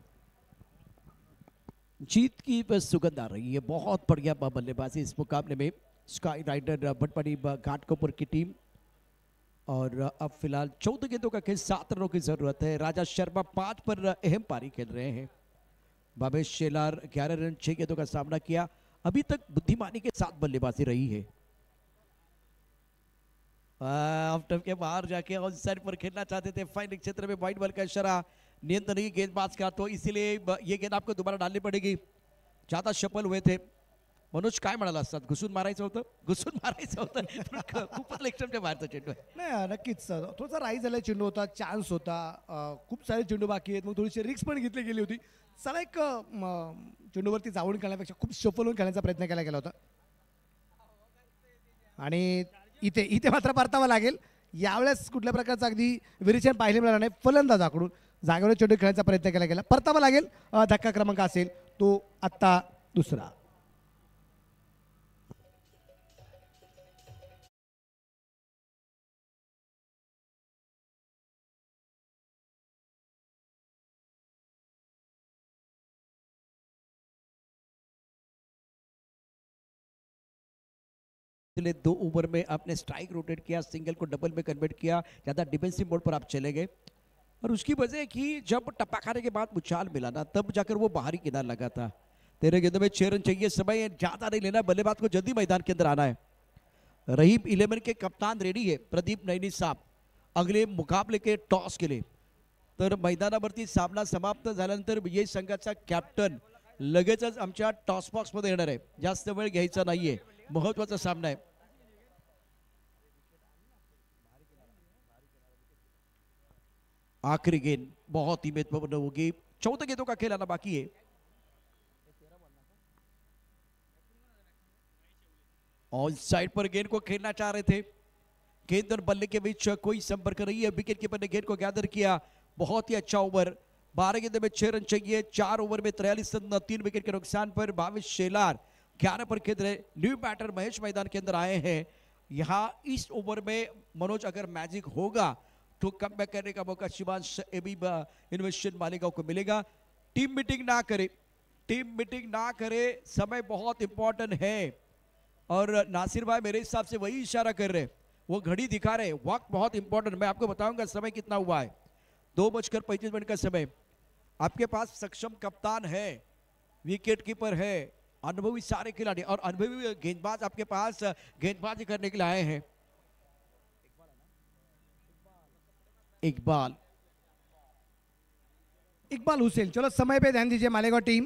जीत की बस सुगंध आ रही है. बहुत बढ़िया बल्लेबाजी इस मुकाबले में स्काई राइडर भटपड़ी घाटकोपर की टीम. और अब फिलहाल 14 गेंदों का खेल 7 रनों की जरूरत है. राजा शर्मा 5 पर अहम पारी खेल रहे हैं. भावेश शेलार 11 रन 6 गेंदों का सामना किया. अभी तक बुद्धिमानी के साथ बल्लेबाजी रही है. ऑफ के बाहर जाके ऑन साइड पर खेलना चाहते थे. फाइनल क्षेत्र में वाइड बॉल का इशारा नियंत्रण नहीं गेंदबाज का, तो इसीलिए ये गेंद आपको दोबारा डालनी पड़ेगी. ज्यादा सफल हुए थे. मनोज काय म्हणाला असतात? घुसून मारायचं होतं. घुसून मारायचं होतं. खूपच लेक्चरच्या बाहेरचा चेंडू आहे. नाही नक्कीच थोडासा राईज झालेला चेंडू होता. चान्स होता. खूप सारे चेंडू बाकी आहेत. मग थोडीशी रिक्स पण घेतली गेली होती. चला एक चेंडूवरती जाऊन खेळण्यापेक्षा खूप सफल होऊन खेळण्याचा प्रयत्न केला गेला होता आणि इथे इथे मात्र परतावा लागेल. यावेळेस कुठल्या प्रकारचा अगदी विरेचन पाहिले मिळालं नाही. फलंदाजाकडून जागेवर चेंडू खेळण्याचा प्रयत्न केला गेला. परतावा लागेल. धक्का क्रमांक असेल तो आत्ता दुसरा. पिछले 2 ओवर में आपने स्ट्राइक रोटेट किया, सिंगल को डबल में कन्वर्ट किया, ज़्यादा डिफेंसिव मोड पर आप चले गए और उसकी वजह कि जब टप्पा खाने के बाद उछाल मिला ना तब जाकर वो बाहरी किनार लगा था. 13 गेंदों में 6 रन चाहिए. समय ज़्यादा नहीं लेना. बल्लेबाज को जल्दी मैदान के अंदर आना है. रहीम 11 के कप्तान रेडी है प्रदीप नैनी साहब अगले मुकाबले के टॉस के लिए. तर मैदानावरती सामना समाप्त झाल्यानंतर विजयी संघाचा कॅप्टन लगेचच आमच्या टॉस बॉक्समध्ये येणार आहे. जास्त वेळ घ्यायचा नाहीये. महत्वाचा सामना है. आखिरी गेंद बहुत ही महत्वपूर्ण होगी. 14 गेंदों का खेल आना बाकी है. ऑन साइड पर गेंद को खेलना चाह रहे थे. गेंद और बल्ले के बीच कोई संपर्क नहीं है. विकेट कीपर ने गेंद को गैदर किया. बहुत ही अच्छा ओवर. 12 गेंदों में 6 रन चाहिए. 4 ओवर में 43 रन 3 विकेट के नुकसान पर भावेश शेलार 11 पर खेल रहे. न्यू बैटर महेश मैदान के अंदर आए हैं. यहाँ इस ओवर में मनोज अगर मैजिक होगा तो कम बैक करने का मौका शिवांश एबी इन्वेस्टमेंट मालिकाओं को मिलेगा. टीम मीटिंग ना करे. टीम मीटिंग ना करे. समय बहुत इंपॉर्टेंट है और नासिर भाई मेरे हिसाब से वही इशारा कर रहे हैं. वो घड़ी दिखा रहे हैं. वक्त बहुत इंपॉर्टेंट. मैं आपको बताऊंगा समय कितना हुआ है. 2:35 का समय. आपके पास सक्षम कप्तान है, विकेट कीपर है, अनुभवी सारे खिलाड़ी और अनुभवी गेंदबाज आपके पास गेंदबाजी करने के लिए आए हैं. इकबाल हुसैन. चलो समय पे ध्यान दीजिए मालेगांव टीम.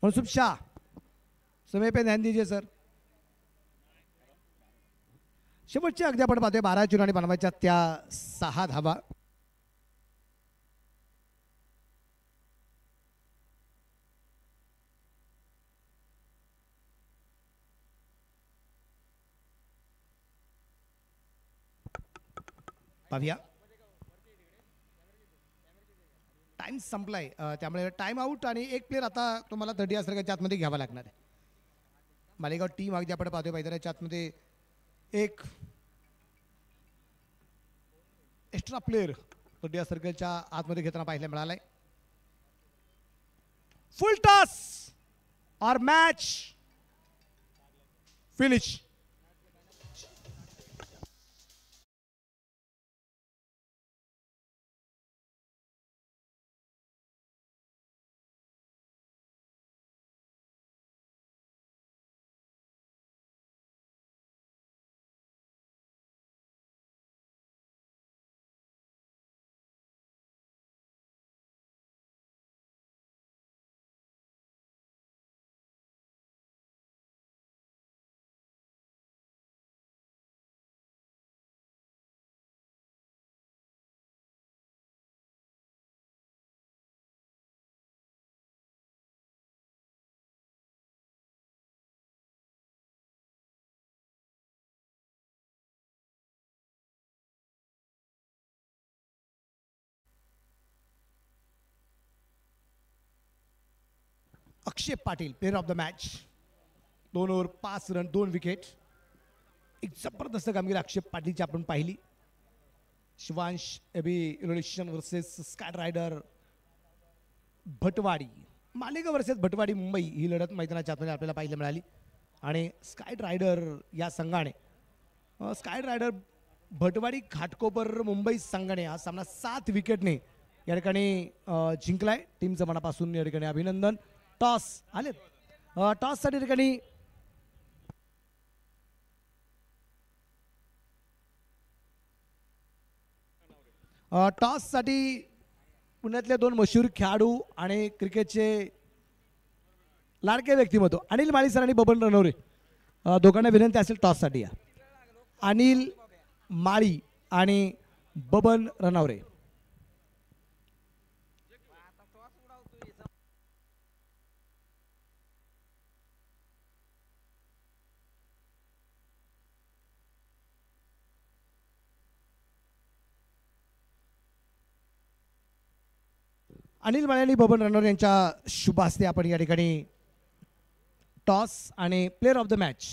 मनसुब शाह समय पे ध्यान दीजिए सर. शेवटच्या अगदी आपण पाहतोय 12 चेंडू आणि बनवायच्या त्या 6 धावा. पाहूया. टाइम संपलाय त्यामुळे टाइम आउट आणि एक प्लेअर आता तुम्हाला 30 असरच्या आतमध्ये घ्यावा लागणार आहे. मालेगाव टीम अगदी आपण पाहतोय मैदानाच्या आतमध्ये एक एक्स्ट्रा प्लेअर 30 सर्कलच्या आतमध्ये घेताना पाहायला मिळालाय. फुल टॉस और match finish. Akshay Patil player of the match. 2 over 5 run 2 wicket. एक जबरदस्त कामगिरी अक्षय पाटीलची आपण पाहिली. Shivansh AB innovation versus sky rider Bhatwadi, Malegaon versus Bhatwadi Mumbai ही लढत मैदानाच्या आतमध्ये आपल्याला पाहायला मिळाली. आणि स्काय रायडर या संघाने स्काय रायडर भटवाडी घाटकोपर मुंबई संघाने हा सामना 7 विकेटने या ठिकाणी जिंकलाय. टीमचं मनापासून या ठिकाणी अभिनंदन. टॉस आलेत. टॉससाठी ठिकाणी टॉससाठी पुण्यातले 2 मशहूर खेळाडू आणि क्रिकेटचे लाडके व्यक्तिमत्व अनिल माळी सर आणि बबन रणवरे दोघांना विनंती असेल टॉससाठी या. अनिल माळी आणि बबन रणवरे. अनिल माळी आणि बबन रणवरे यांच्या शुभ हस्ते आपण या ठिकाणी टॉस आणि प्लेअर ऑफ द मॅच